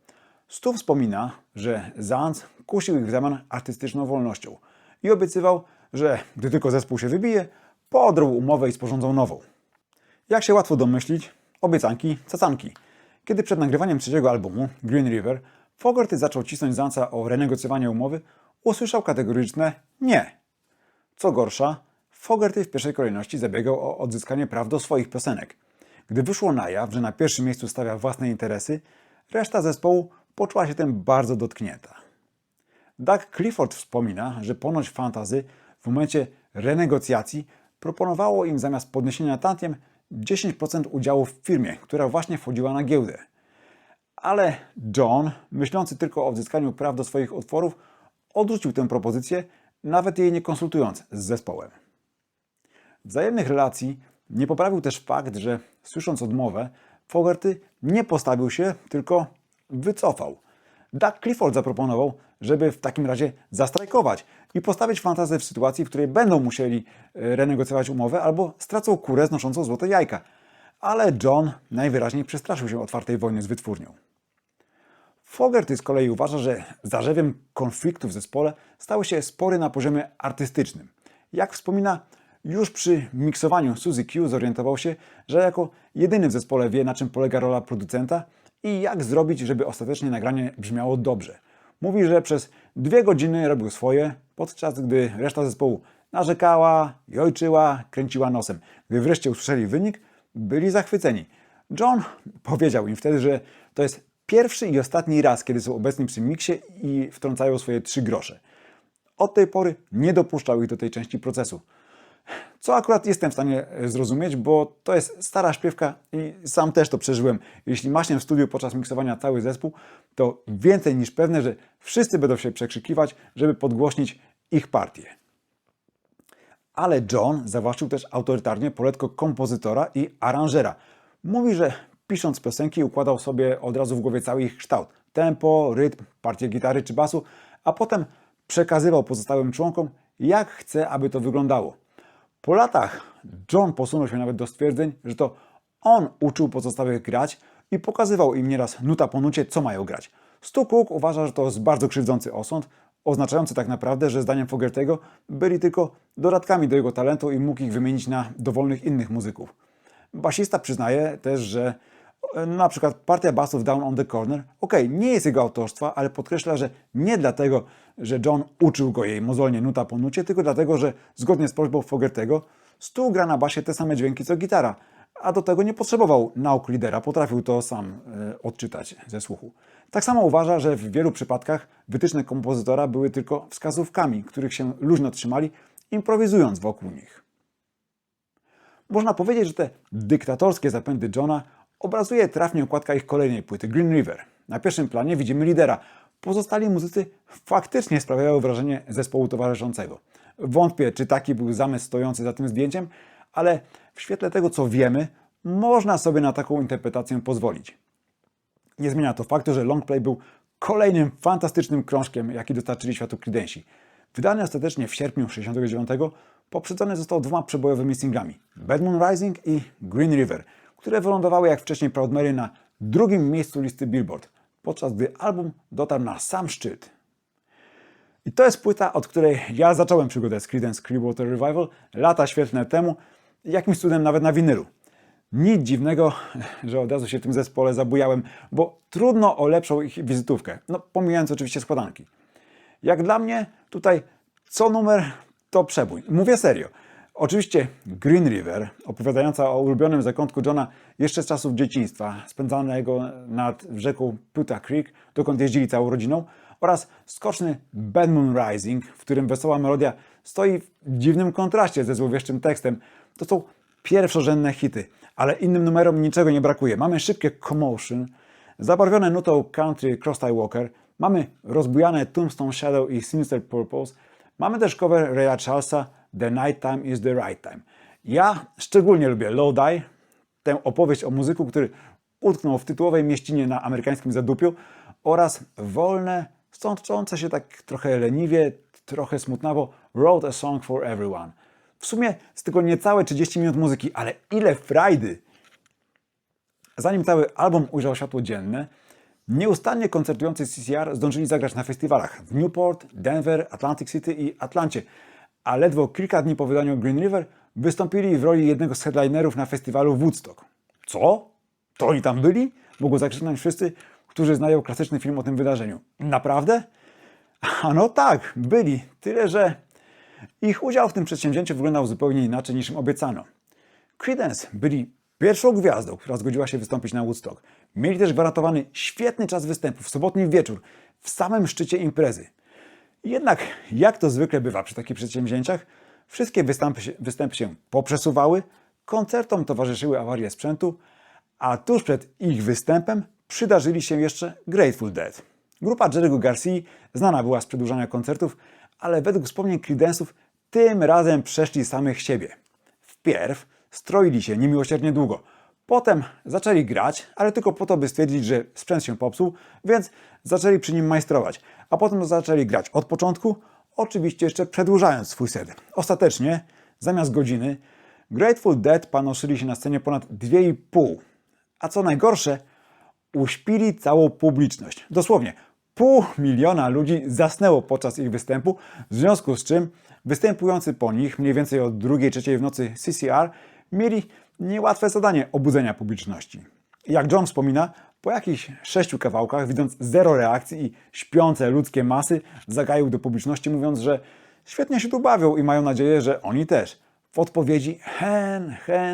Stu wspomina, że Zans kusił ich w zamian artystyczną wolnością i obiecywał, że gdy tylko zespół się wybije, podrą umowę i sporządzą nową. Jak się łatwo domyślić, obiecanki, cacanki. Kiedy przed nagrywaniem trzeciego albumu, Green River, Fogerty zaczął cisnąć Zansa o renegocjowanie umowy, usłyszał kategoryczne nie. Co gorsza, Fogerty w pierwszej kolejności zabiegał o odzyskanie praw do swoich piosenek. Gdy wyszło na jaw, że na pierwszym miejscu stawia własne interesy, reszta zespołu poczuła się tym bardzo dotknięta. Doug Clifford wspomina, że ponoć Fantasy w momencie renegocjacji proponowało im zamiast podniesienia tantiem 10% udziału w firmie, która właśnie wchodziła na giełdę. Ale John, myślący tylko o odzyskaniu praw do swoich utworów, odrzucił tę propozycję, nawet jej nie konsultując z zespołem. Wzajemnych relacji nie poprawił też fakt, że słysząc odmowę, Fogerty nie postawił się, tylko wycofał. Doug Clifford zaproponował, żeby w takim razie zastrajkować i postawić Fantasy w sytuacji, w której będą musieli renegocjować umowę albo stracą kurę znoszącą złote jajka. Ale John najwyraźniej przestraszył się otwartej wojny z wytwórnią. Fogerty z kolei uważa, że zarzewiem konfliktu w zespole stały się spory na poziomie artystycznym. Jak wspomina, już przy miksowaniu Suzy Q zorientował się, że jako jedyny w zespole wie, na czym polega rola producenta i jak zrobić, żeby ostatecznie nagranie brzmiało dobrze. Mówi, że przez 2 godziny robił swoje, podczas gdy reszta zespołu narzekała, jojczyła, kręciła nosem. Gdy wreszcie usłyszeli wynik, byli zachwyceni. John powiedział im wtedy, że to jest pierwszy i ostatni raz, kiedy są obecni przy miksie i wtrącają swoje 3 grosze. Od tej pory nie dopuszczał ich do tej części procesu. Co akurat jestem w stanie zrozumieć, bo to jest stara śpiewka i sam też to przeżyłem. Jeśli ma się w studiu podczas miksowania cały zespół, to więcej niż pewne, że wszyscy będą się przekrzykiwać, żeby podgłośnić ich partię. Ale John zawłaszczył też autorytarnie poletko kompozytora i aranżera. Mówi, że pisząc piosenki układał sobie od razu w głowie cały ich kształt. Tempo, rytm, partię gitary czy basu, a potem przekazywał pozostałym członkom, jak chce, aby to wyglądało. Po latach John posunął się nawet do stwierdzeń, że to on uczył pozostałych grać i pokazywał im nieraz nuta po nucie, co mają grać. Stu Cook uważa, że to jest bardzo krzywdzący osąd, oznaczający tak naprawdę, że zdaniem Fogerty'ego byli tylko dodatkami do jego talentu i mógł ich wymienić na dowolnych innych muzyków. Basista przyznaje też, że na przykład partia basów Down on the Corner, nie jest jego autorstwa, ale podkreśla, że nie dlatego, że John uczył go jej mozolnie nuta po nucie, tylko dlatego, że zgodnie z prośbą Fogerty'ego Stu gra na basie te same dźwięki co gitara, a do tego nie potrzebował nauk lidera, potrafił to sam odczytać ze słuchu. Tak samo uważa, że w wielu przypadkach wytyczne kompozytora były tylko wskazówkami, których się luźno trzymali, improwizując wokół nich. Można powiedzieć, że te dyktatorskie zapędy Johna obrazuje trafnie okładka ich kolejnej płyty Green River. Na pierwszym planie widzimy lidera. Pozostali muzycy faktycznie sprawiają wrażenie zespołu towarzyszącego. Wątpię, czy taki był zamysł stojący za tym zdjęciem, ale w świetle tego, co wiemy, można sobie na taką interpretację pozwolić. Nie zmienia to faktu, że Longplay był kolejnym fantastycznym krążkiem, jaki dostarczyli światu Creedensi. Wydany ostatecznie w sierpniu 1969, poprzedzony został 2 przebojowymi singlami Bad Moon Rising i Green River, które wylądowały jak wcześniej Proud Mary na 2. miejscu listy Billboard, podczas gdy album dotarł na sam szczyt. I to jest płyta, od której ja zacząłem przygodę z Creedence Clearwater Revival lata świetlne temu, jakimś cudem nawet na winylu. Nic dziwnego, że od razu się w tym zespole zabujałem, bo trudno o lepszą ich wizytówkę, pomijając oczywiście składanki. Jak dla mnie tutaj co numer to przebój. Mówię serio. Oczywiście Green River, opowiadająca o ulubionym zakątku Johna jeszcze z czasów dzieciństwa, spędzanego nad rzeką Putah Creek, dokąd jeździli całą rodziną, oraz skoczny Bad Moon Rising, w którym wesoła melodia stoi w dziwnym kontraście ze złowieszczym tekstem. To są pierwszorzędne hity, ale innym numerom niczego nie brakuje. Mamy szybkie Commotion, zabarwione nutą country Cross-Tie Walker, mamy rozbujane Tombstone Shadow i Sinister Purpose, mamy też cover Raya Charlesa The Night Time is the Right Time. Ja szczególnie lubię Low Die, tę opowieść o muzyku, który utknął w tytułowej mieścinie na amerykańskim zadupiu, oraz wolne, sączące się tak trochę leniwie, trochę smutnawo Wrote a Song for Everyone. W sumie z tylko niecałe 30 minut muzyki, ale ile frajdy! Zanim cały album ujrzał światło dzienne, Nieustannie koncertujący CCR zdążyli zagrać na festiwalach w Newport, Denver, Atlantic City i Atlancie, a ledwo kilka dni po wydaniu Green River wystąpili w roli jednego z headlinerów na festiwalu Woodstock. Co? To oni tam byli? Mogą zakrzyknąć wszyscy, którzy znają klasyczny film o tym wydarzeniu. Naprawdę? A no tak, byli. Tyle, że ich udział w tym przedsięwzięciu wyglądał zupełnie inaczej niż im obiecano. Creedence byli pierwszą gwiazdą, która zgodziła się wystąpić na Woodstock. Mieli też gwarantowany świetny czas występu w sobotni wieczór, w samym szczycie imprezy. Jednak, jak to zwykle bywa przy takich przedsięwzięciach, wszystkie występy się poprzesuwały, koncertom towarzyszyły awarie sprzętu, a tuż przed ich występem przydarzyli się jeszcze Grateful Dead. Grupa Jerry'ego Garcia znana była z przedłużania koncertów, ale według wspomnień Creedence'ów tym razem przeszli samych siebie. Wpierw stroili się niemiłosiernie długo. Potem zaczęli grać, ale tylko po to, by stwierdzić, że sprzęt się popsuł, więc zaczęli przy nim majstrować. A potem zaczęli grać od początku, oczywiście jeszcze przedłużając swój set. Ostatecznie, zamiast godziny, Grateful Dead panoszyli się na scenie ponad 2,5. A co najgorsze, uśpili całą publiczność. Dosłownie, 500 000 ludzi zasnęło podczas ich występu, w związku z czym występujący po nich, mniej więcej o 2-3 w nocy CCR, mieli niełatwe zadanie obudzenia publiczności. Jak John wspomina, po jakichś 6 kawałkach, widząc zero reakcji i śpiące ludzkie masy, zagaił do publiczności, mówiąc, że świetnie się tu bawią i mają nadzieję, że oni też. W odpowiedzi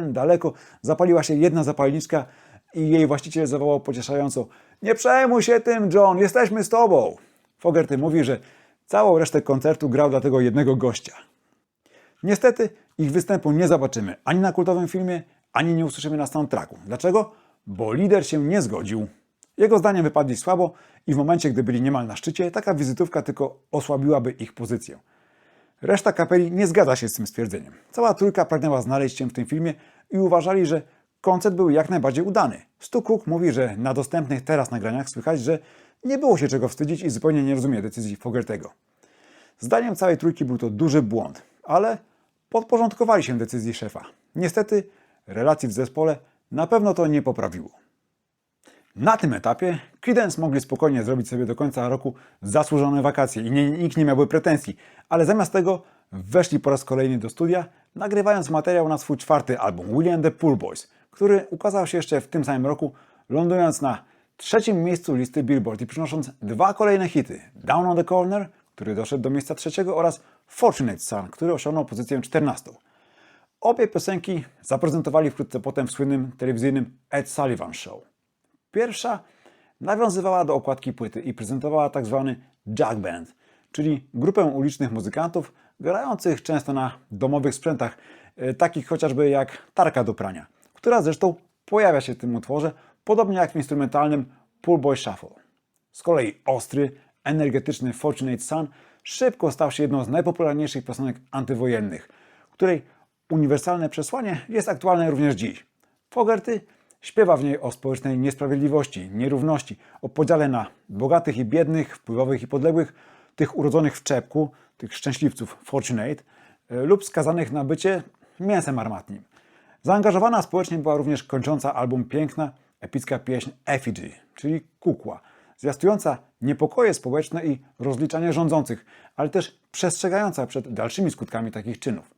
daleko zapaliła się jedna zapalniczka i jej właściciel zawołał pocieszająco: nie przejmuj się tym, John, jesteśmy z tobą. Fogerty mówi, że całą resztę koncertu grał dla tego jednego gościa. Niestety ich występu nie zobaczymy ani na kultowym filmie, ani nie usłyszymy na soundtracku. Dlaczego? Bo lider się nie zgodził. Jego zdaniem wypadli słabo i w momencie, gdy byli niemal na szczycie, taka wizytówka tylko osłabiłaby ich pozycję. Reszta kapeli nie zgadza się z tym stwierdzeniem. Cała trójka pragnęła znaleźć się w tym filmie i uważali, że koncert był jak najbardziej udany. Stu Cook mówi, że na dostępnych teraz nagraniach słychać, że nie było się czego wstydzić i zupełnie nie rozumie decyzji Fogertego. Zdaniem całej trójki był to duży błąd, ale podporządkowali się decyzji szefa. Niestety relacji w zespole na pewno to nie poprawiło. Na tym etapie Creedence mogli spokojnie zrobić sobie do końca roku zasłużone wakacje i nikt nie miałby pretensji, ale zamiast tego weszli po raz kolejny do studia, nagrywając materiał na swój 4. album Willie & the Poor Boys, który ukazał się jeszcze w tym samym roku, lądując na 3. miejscu listy Billboard i przynosząc 2 kolejne hity: Down on the Corner, który doszedł do miejsca 3, oraz Fortunate Son, który osiągnął pozycję 14. Obie piosenki zaprezentowali wkrótce potem w słynnym telewizyjnym Ed Sullivan Show. Pierwsza nawiązywała do okładki płyty i prezentowała tzw. jug band, czyli grupę ulicznych muzykantów grających często na domowych sprzętach, takich chociażby jak tarka do prania, która zresztą pojawia się w tym utworze, podobnie jak w instrumentalnym Poor Boy Shuffle. Z kolei ostry, energetyczny Fortunate Son szybko stał się jedną z najpopularniejszych piosenek antywojennych, której uniwersalne przesłanie jest aktualne również dziś. Fogerty śpiewa w niej o społecznej niesprawiedliwości, nierówności, o podziale na bogatych i biednych, wpływowych i podległych, tych urodzonych w czepku, tych szczęśliwców Fortunate, lub skazanych na bycie mięsem armatnim. Zaangażowana społecznie była również kończąca album piękna, epicka pieśń Effigy, czyli kukła, zwiastująca niepokoje społeczne i rozliczanie rządzących, ale też przestrzegająca przed dalszymi skutkami takich czynów.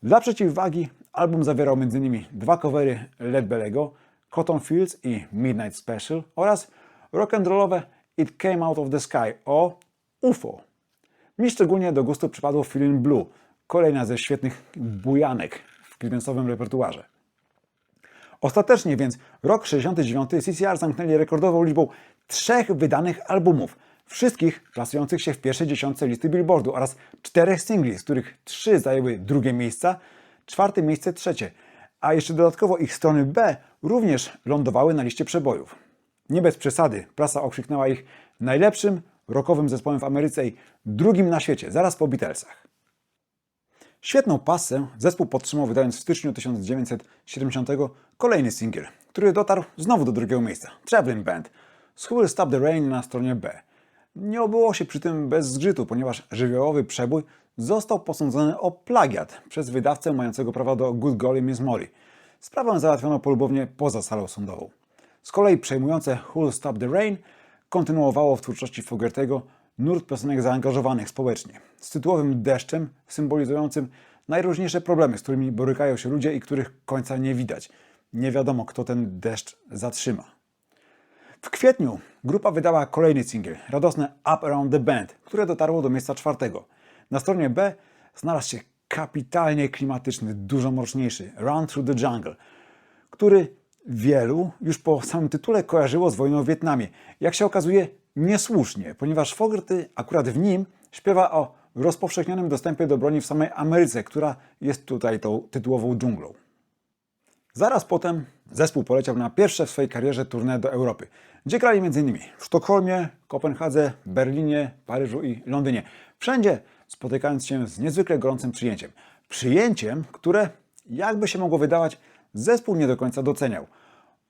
Dla przeciwwagi album zawierał m.in. 2 covery Led Belly'ego, Cotton Fields i Midnight Special, oraz rock'n'rollowe It Came Out of the Sky o UFO. Mi szczególnie do gustu przypadło Feeling Blue, kolejna ze świetnych bujanek w Creedence'owym repertuarze. Ostatecznie więc rok 69 CCR zamknęli rekordową liczbą 3 wydanych albumów, wszystkich plasujących się w pierwszej dziesiątce listy Billboardu, oraz 4 singli, z których 3 zajęły 2. miejsca, 4. miejsce 3, a jeszcze dodatkowo ich strony B również lądowały na liście przebojów. Nie bez przesady, prasa okrzyknęła ich najlepszym rockowym zespołem w Ameryce i 2. na świecie, zaraz po Beatlesach. Świetną passę zespół podtrzymał, wydając w styczniu 1970 kolejny singiel, który dotarł znowu do 2. miejsca, Traveling Band, z Who Will Stop the Rain na stronie B. Nie obyło się przy tym bez zgrzytu, ponieważ żywiołowy przebój został posądzony o plagiat przez wydawcę mającego prawa do Good Golly Miss Molly. Sprawę załatwiono polubownie poza salą sądową. Z kolei przejmujące Who'll Stop the Rain kontynuowało w twórczości Fogerty'ego nurt piosenek zaangażowanych społecznie, z tytułowym deszczem symbolizującym najróżniejsze problemy, z którymi borykają się ludzie i których końca nie widać. Nie wiadomo, kto ten deszcz zatrzyma. W kwietniu grupa wydała kolejny singiel, radosne Up Around the Bend, które dotarło do miejsca 4. Na stronie B znalazł się kapitalnie klimatyczny, dużo mroczniejszy Run Through the Jungle, który wielu już po samym tytule kojarzyło z wojną w Wietnamie. Jak się okazuje, niesłusznie, ponieważ Fogerty akurat w nim śpiewa o rozpowszechnionym dostępie do broni w samej Ameryce, która jest tutaj tą tytułową dżunglą. Zaraz potem zespół poleciał na pierwsze w swojej karierze tournée do Europy, gdzie grali m.in. w Sztokholmie, Kopenhadze, Berlinie, Paryżu i Londynie. Wszędzie spotykając się z niezwykle gorącym przyjęciem. Przyjęciem, które, jakby się mogło wydawać, zespół nie do końca doceniał.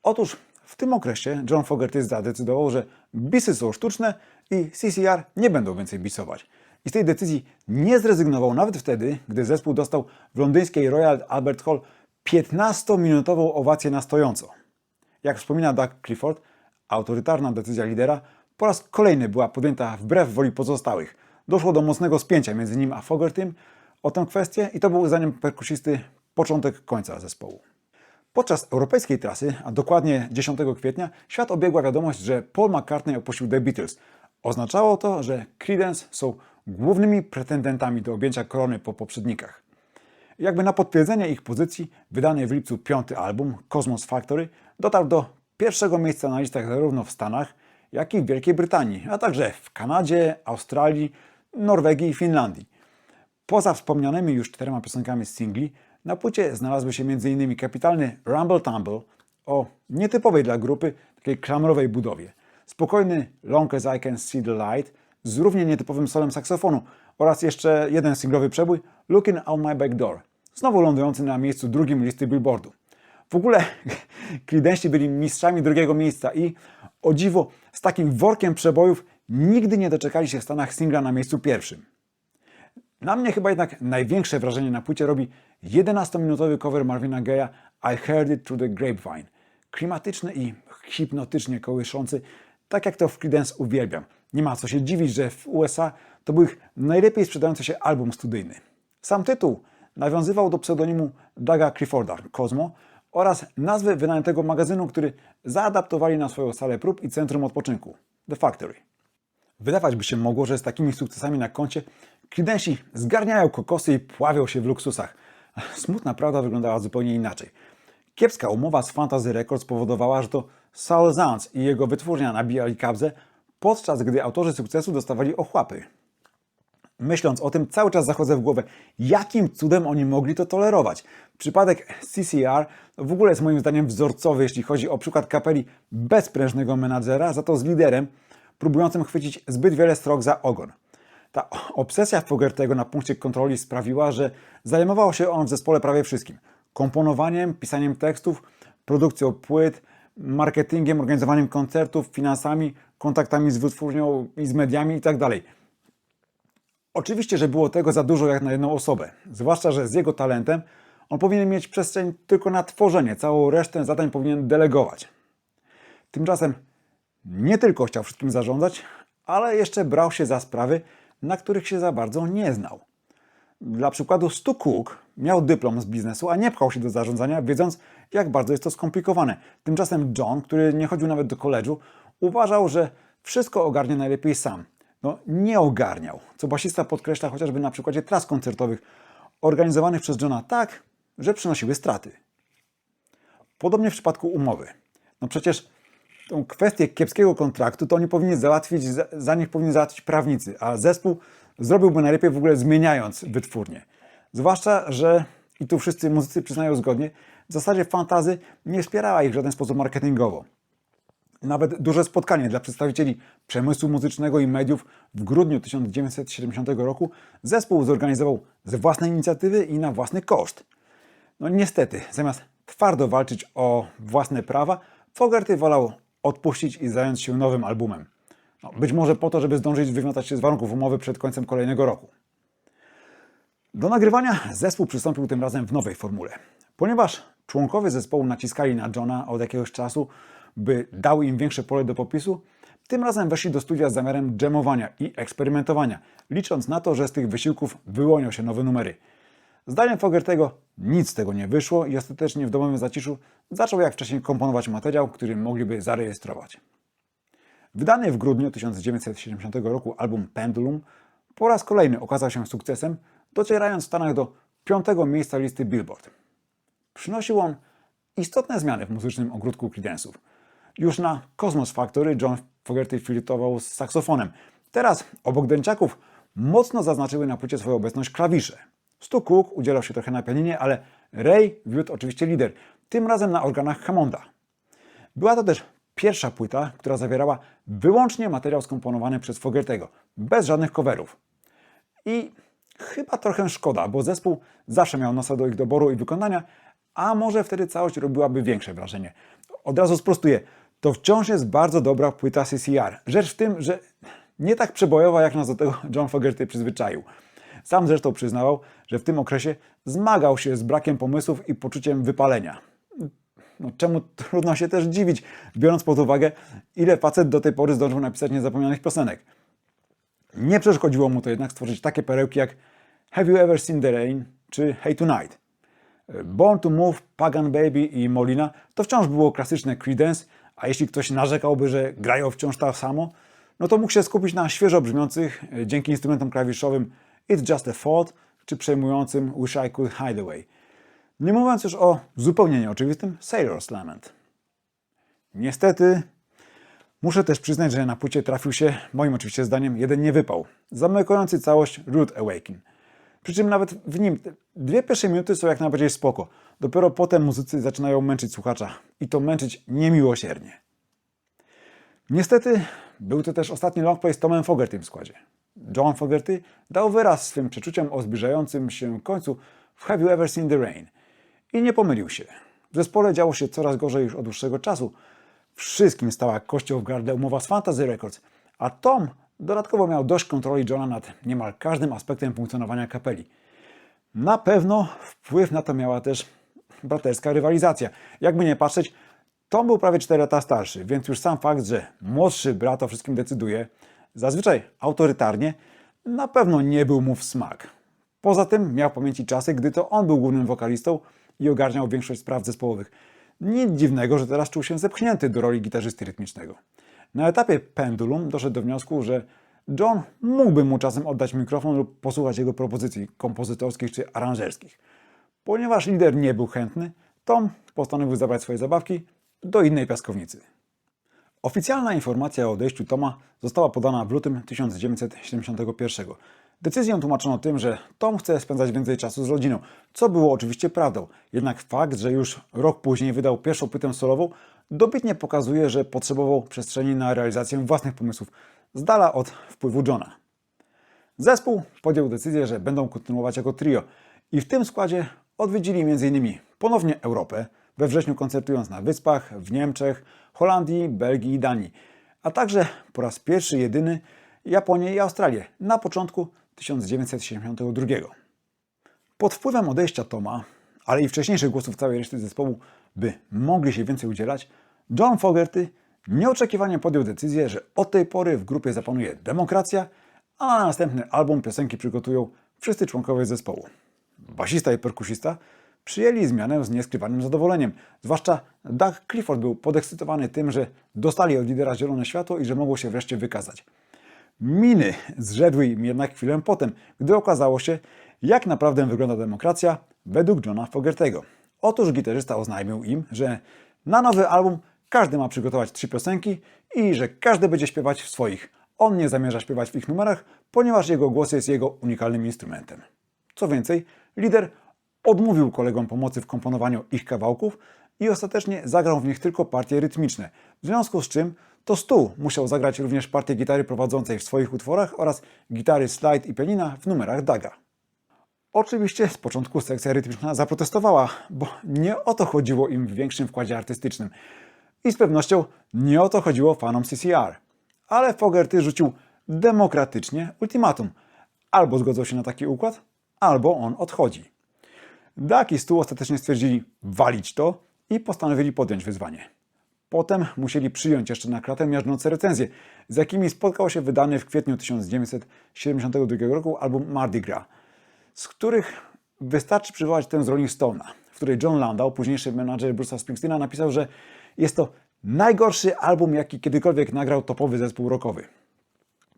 Otóż w tym okresie John Fogerty zadecydował, że bisy są sztuczne i CCR nie będą więcej bisować. I z tej decyzji nie zrezygnował nawet wtedy, gdy zespół dostał w londyńskiej Royal Albert Hall 15-minutową owację na stojąco. Jak wspomina Doug Clifford, autorytarna decyzja lidera po raz kolejny była podjęta wbrew woli pozostałych. Doszło do mocnego spięcia między nim a Fogertym o tę kwestię i to był zdaniem perkusisty początek końca zespołu. Podczas europejskiej trasy, a dokładnie 10 kwietnia, świat obiegła wiadomość, że Paul McCartney opuścił The Beatles. Oznaczało to, że Creedence są głównymi pretendentami do objęcia korony po poprzednikach. Jakby na potwierdzenie ich pozycji, wydany w lipcu 5. album, Cosmos Factory, dotarł do pierwszego miejsca na listach zarówno w Stanach, jak i w Wielkiej Brytanii, a także w Kanadzie, Australii, Norwegii i Finlandii. Poza wspomnianymi już 4 piosenkami z singli, na płycie znalazły się m.in. kapitalny Rumble Tumble o nietypowej dla grupy takiej klamrowej budowie, spokojny Long as I Can See the Light z równie nietypowym solem saksofonu oraz jeszcze jeden singlowy przebój Looking Out My Back Door, znowu lądujący na miejscu 2 listy Billboardu. W ogóle Creedenci byli mistrzami 2 miejsca i, o dziwo, z takim workiem przebojów nigdy nie doczekali się w Stanach singla na miejscu 1. Na mnie chyba jednak największe wrażenie na płycie robi 11-minutowy cover Marvina Gaye'a I Heard It Through the Grapevine. Klimatyczny i hipnotycznie kołyszący, tak jak to w Creedence uwielbiam. Nie ma co się dziwić, że w USA to był ich najlepiej sprzedający się album studyjny. Sam tytuł nawiązywał do pseudonimu Douga Clifforda, Cosmo, oraz nazwy wynajętego magazynu, który zaadaptowali na swoją salę prób i centrum odpoczynku, The Factory. Wydawać by się mogło, że z takimi sukcesami na koncie Creedenci zgarniają kokosy i pławią się w luksusach. Smutna prawda wyglądała zupełnie inaczej. Kiepska umowa z Fantasy Records spowodowała, że to Saul Zaentz i jego wytwórnia nabijali kabzę, podczas gdy autorzy sukcesu dostawali ochłapy. Myśląc o tym, cały czas zachodzę w głowę, jakim cudem oni mogli to tolerować. Przypadek CCR w ogóle jest moim zdaniem wzorcowy, jeśli chodzi o przykład kapeli bez prężnego menadżera, za to z liderem, próbującym chwycić zbyt wiele strok za ogon. Ta obsesja Fogerty'ego na punkcie kontroli sprawiła, że zajmował się on w zespole prawie wszystkim. Komponowaniem, pisaniem tekstów, produkcją płyt, marketingiem, organizowaniem koncertów, finansami, kontaktami z wytwórnią i z mediami itd. Oczywiście, że było tego za dużo jak na jedną osobę. Zwłaszcza, że z jego talentem on powinien mieć przestrzeń tylko na tworzenie, całą resztę zadań powinien delegować. Tymczasem nie tylko chciał wszystkim zarządzać, ale jeszcze brał się za sprawy, na których się za bardzo nie znał. Dla przykładu Stu Cook miał dyplom z biznesu, a nie pchał się do zarządzania, wiedząc, jak bardzo jest to skomplikowane. Tymczasem John, który nie chodził nawet do koledżu, uważał, że wszystko ogarnie najlepiej sam. No, nie ogarniał, co basista podkreśla chociażby na przykładzie tras koncertowych organizowanych przez Johna tak, że przynosiły straty. Podobnie w przypadku umowy. No przecież tą kwestię kiepskiego kontraktu to oni powinni załatwić, za nich powinni załatwić prawnicy, a zespół zrobiłby najlepiej w ogóle zmieniając wytwórnię. Zwłaszcza, że, i tu wszyscy muzycy przyznają zgodnie, w zasadzie Fantasy nie wspierała ich w żaden sposób marketingowo. Nawet duże spotkanie dla przedstawicieli przemysłu muzycznego i mediów w grudniu 1970 roku zespół zorganizował z własnej inicjatywy i na własny koszt. No niestety, zamiast twardo walczyć o własne prawa, Fogerty wolał odpuścić i zająć się nowym albumem. No, być może po to, żeby zdążyć wywiązać się z warunków umowy przed końcem kolejnego roku. Do nagrywania zespół przystąpił tym razem w nowej formule. Ponieważ członkowie zespołu naciskali na Johna od jakiegoś czasu, by dały im większe pole do popisu, tym razem weszli do studia z zamiarem dżemowania i eksperymentowania, licząc na to, że z tych wysiłków wyłonią się nowe numery. Zdaniem Fogerty'ego nic z tego nie wyszło i ostatecznie w domowym zaciszu zaczął jak wcześniej komponować materiał, który mogliby zarejestrować. Wydany w grudniu 1970 roku album Pendulum po raz kolejny okazał się sukcesem, docierając w Stanach do 5. miejsca listy Billboard. Przynosił on istotne zmiany w muzycznym ogródku Creedence'ów. Już na Cosmos Factory John Fogerty flirtował z saksofonem. Teraz obok dęciaków mocno zaznaczyły na płycie swoją obecność klawisze. Stu Cook udzielał się trochę na pianinie, ale Ray wiódł oczywiście lider, tym razem na organach Hammonda. Była to też pierwsza płyta, która zawierała wyłącznie materiał skomponowany przez Fogerty'ego, bez żadnych coverów. I chyba trochę szkoda, bo zespół zawsze miał nosa do ich doboru i wykonania, a może wtedy całość robiłaby większe wrażenie. Od razu sprostuję, to wciąż jest bardzo dobra płyta CCR. Rzecz w tym, że nie tak przebojowa, jak nas do tego John Fogerty przyzwyczaił. Sam zresztą przyznawał, że w tym okresie zmagał się z brakiem pomysłów i poczuciem wypalenia. No, czemu trudno się też dziwić, biorąc pod uwagę, ile facet do tej pory zdążył napisać niezapomnianych piosenek. Nie przeszkodziło mu to jednak stworzyć takie perełki jak Have You Ever Seen the Rain czy Hey Tonight. Born to Move, Pagan Baby i Molina to wciąż było klasyczne Creedence, a jeśli ktoś narzekałby, że grają wciąż tak samo, no to mógł się skupić na świeżo brzmiących, dzięki instrumentom klawiszowym It's Just a Thought czy przejmującym Wish I Could Hide Away. Nie mówiąc już o zupełnie nieoczywistym Sailor's Lament. Niestety, muszę też przyznać, że na płycie trafił się, moim oczywiście zdaniem, jeden niewypał, zamykający całość Rude Awakening. Przy czym nawet w nim 2 pierwsze minuty są jak najbardziej spoko. Dopiero potem muzycy zaczynają męczyć słuchacza. I to męczyć niemiłosiernie. Niestety, był to też ostatni longplay z Tomem Fogertym w składzie. John Fogerty dał wyraz swym przeczuciom o zbliżającym się końcu w Have You Ever Seen the Rain? I nie pomylił się. W zespole działo się coraz gorzej już od dłuższego czasu. Wszystkim stała kością w gardle umowa z Fantasy Records, a Tom dodatkowo miał dość kontroli Johna nad niemal każdym aspektem funkcjonowania kapeli. Na pewno wpływ na to miała też braterska rywalizacja. Jakby nie patrzeć, Tom był prawie 4 lata starszy, więc już sam fakt, że młodszy brat o wszystkim decyduje, zazwyczaj autorytarnie, na pewno nie był mu w smak. Poza tym miał w pamięci czasy, gdy to on był głównym wokalistą i ogarniał większość spraw zespołowych. Nic dziwnego, że teraz czuł się zepchnięty do roli gitarzysty rytmicznego. Na etapie Pendulum doszedł do wniosku, że John mógłby mu czasem oddać mikrofon lub posłuchać jego propozycji kompozytorskich czy aranżerskich. Ponieważ lider nie był chętny, Tom postanowił zabrać swoje zabawki do innej piaskownicy. Oficjalna informacja o odejściu Toma została podana w lutym 1971. Decyzję tłumaczono tym, że Tom chce spędzać więcej czasu z rodziną, co było oczywiście prawdą. Jednak fakt, że już rok później wydał pierwszą płytę solową, dobitnie pokazuje, że potrzebował przestrzeni na realizację własnych pomysłów, z dala od wpływu Johna. Zespół podjął decyzję, że będą kontynuować jako trio i w tym składzie odwiedzili m.in. ponownie Europę, we wrześniu koncertując na Wyspach, w Niemczech, Holandii, Belgii i Danii, a także po raz pierwszy jedyny Japonię i Australię na początku 1972. Pod wpływem odejścia Toma, ale i wcześniejszych głosów całej reszty zespołu, by mogli się więcej udzielać, John Fogerty nieoczekiwanie podjął decyzję, że od tej pory w grupie zapanuje demokracja, a na następny album piosenki przygotują wszyscy członkowie zespołu. Basista i perkusista przyjęli zmianę z nieskrywanym zadowoleniem. Zwłaszcza Doug Clifford był podekscytowany tym, że dostali od lidera zielone światło i że mogło się wreszcie wykazać. Miny zrzedły im jednak chwilę potem, gdy okazało się, jak naprawdę wygląda demokracja według Johna Fogerty'ego. Otóż gitarzysta oznajmił im, że na nowy album każdy ma przygotować 3 piosenki i że każdy będzie śpiewać w swoich. On nie zamierza śpiewać w ich numerach, ponieważ jego głos jest jego unikalnym instrumentem. Co więcej, lider odmówił kolegom pomocy w komponowaniu ich kawałków i ostatecznie zagrał w nich tylko partie rytmiczne, w związku z czym to Stu musiał zagrać również partię gitary prowadzącej w swoich utworach oraz gitary slide i pianina w numerach Douga. Oczywiście z początku sekcja rytmiczna zaprotestowała, bo nie o to chodziło im w większym wkładzie artystycznym. I z pewnością nie o to chodziło fanom CCR. Ale Fogerty rzucił demokratycznie ultimatum. Albo zgodzą się na taki układ, albo on odchodzi. Doug i Stu ostatecznie stwierdzili walić to i postanowili podjąć wyzwanie. Potem musieli przyjąć jeszcze na klatę miażdżące recenzje, z jakimi spotkał się wydany w kwietniu 1972 roku album Mardi Gras, z których wystarczy przywołać tę z Rolling Stone'a, w której John Landau, późniejszy menadżer Bruce'a Springsteena, napisał, że jest to najgorszy album, jaki kiedykolwiek nagrał topowy zespół rockowy.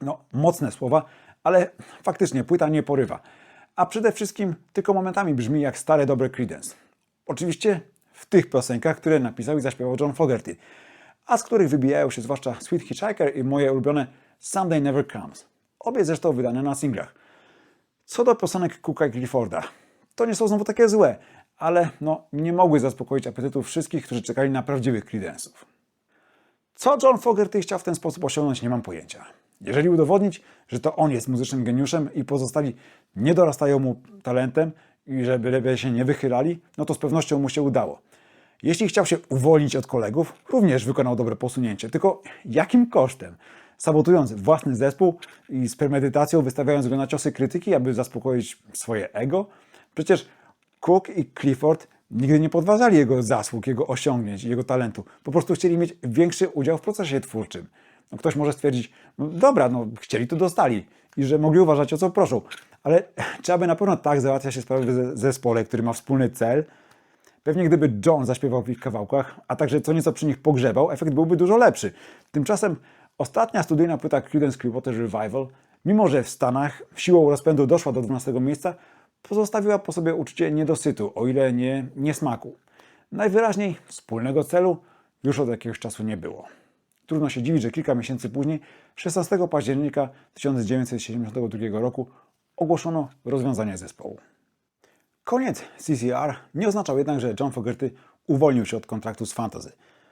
No, mocne słowa, ale faktycznie płyta nie porywa. A przede wszystkim tylko momentami brzmi jak stare dobre Creedence. Oczywiście w tych piosenkach, które napisał i zaśpiewał John Fogerty, a z których wybijają się zwłaszcza Sweet Hitchhiker i moje ulubione Someday Never Comes. Obie zresztą wydane na singlach. Co do piosenek Cooka i Clifforda, to nie są znowu takie złe, ale nie mogły zaspokoić apetytu wszystkich, którzy czekali na prawdziwych Creedence'ów. Co John Fogerty chciał w ten sposób osiągnąć, nie mam pojęcia. Jeżeli udowodnić, że to on jest muzycznym geniuszem i pozostali nie dorastają mu talentem i żeby lepiej się nie wychylali, no to z pewnością mu się udało. Jeśli chciał się uwolnić od kolegów, również wykonał dobre posunięcie. Tylko jakim kosztem? Sabotując własny zespół i z premedytacją wystawiając go na ciosy krytyki, aby zaspokoić swoje ego? Przecież Cook i Clifford nigdy nie podważali jego zasług, jego osiągnięć, jego talentu. Po prostu chcieli mieć większy udział w procesie twórczym. Ktoś może stwierdzić, dobra, chcieli to dostali i że mogli uważać o co proszą. Ale czy aby na pewno tak załatwia się sprawy w zespole, który ma wspólny cel? Pewnie gdyby John zaśpiewał w ich kawałkach, a także co nieco przy nich pogrzebał, efekt byłby dużo lepszy. Tymczasem ostatnia studyjna płyta Creedence Clearwater Revival, mimo że w Stanach siłą rozpędu doszła do 12 miejsca, pozostawiła po sobie uczucie niedosytu, o ile nie niesmaku. Najwyraźniej wspólnego celu już od jakiegoś czasu nie było. Trudno się dziwić, że kilka miesięcy później, 16 października 1972 roku, ogłoszono rozwiązanie zespołu. Koniec CCR nie oznaczał jednak, że John Fogerty uwolnił się od kontraktu z Fantasy.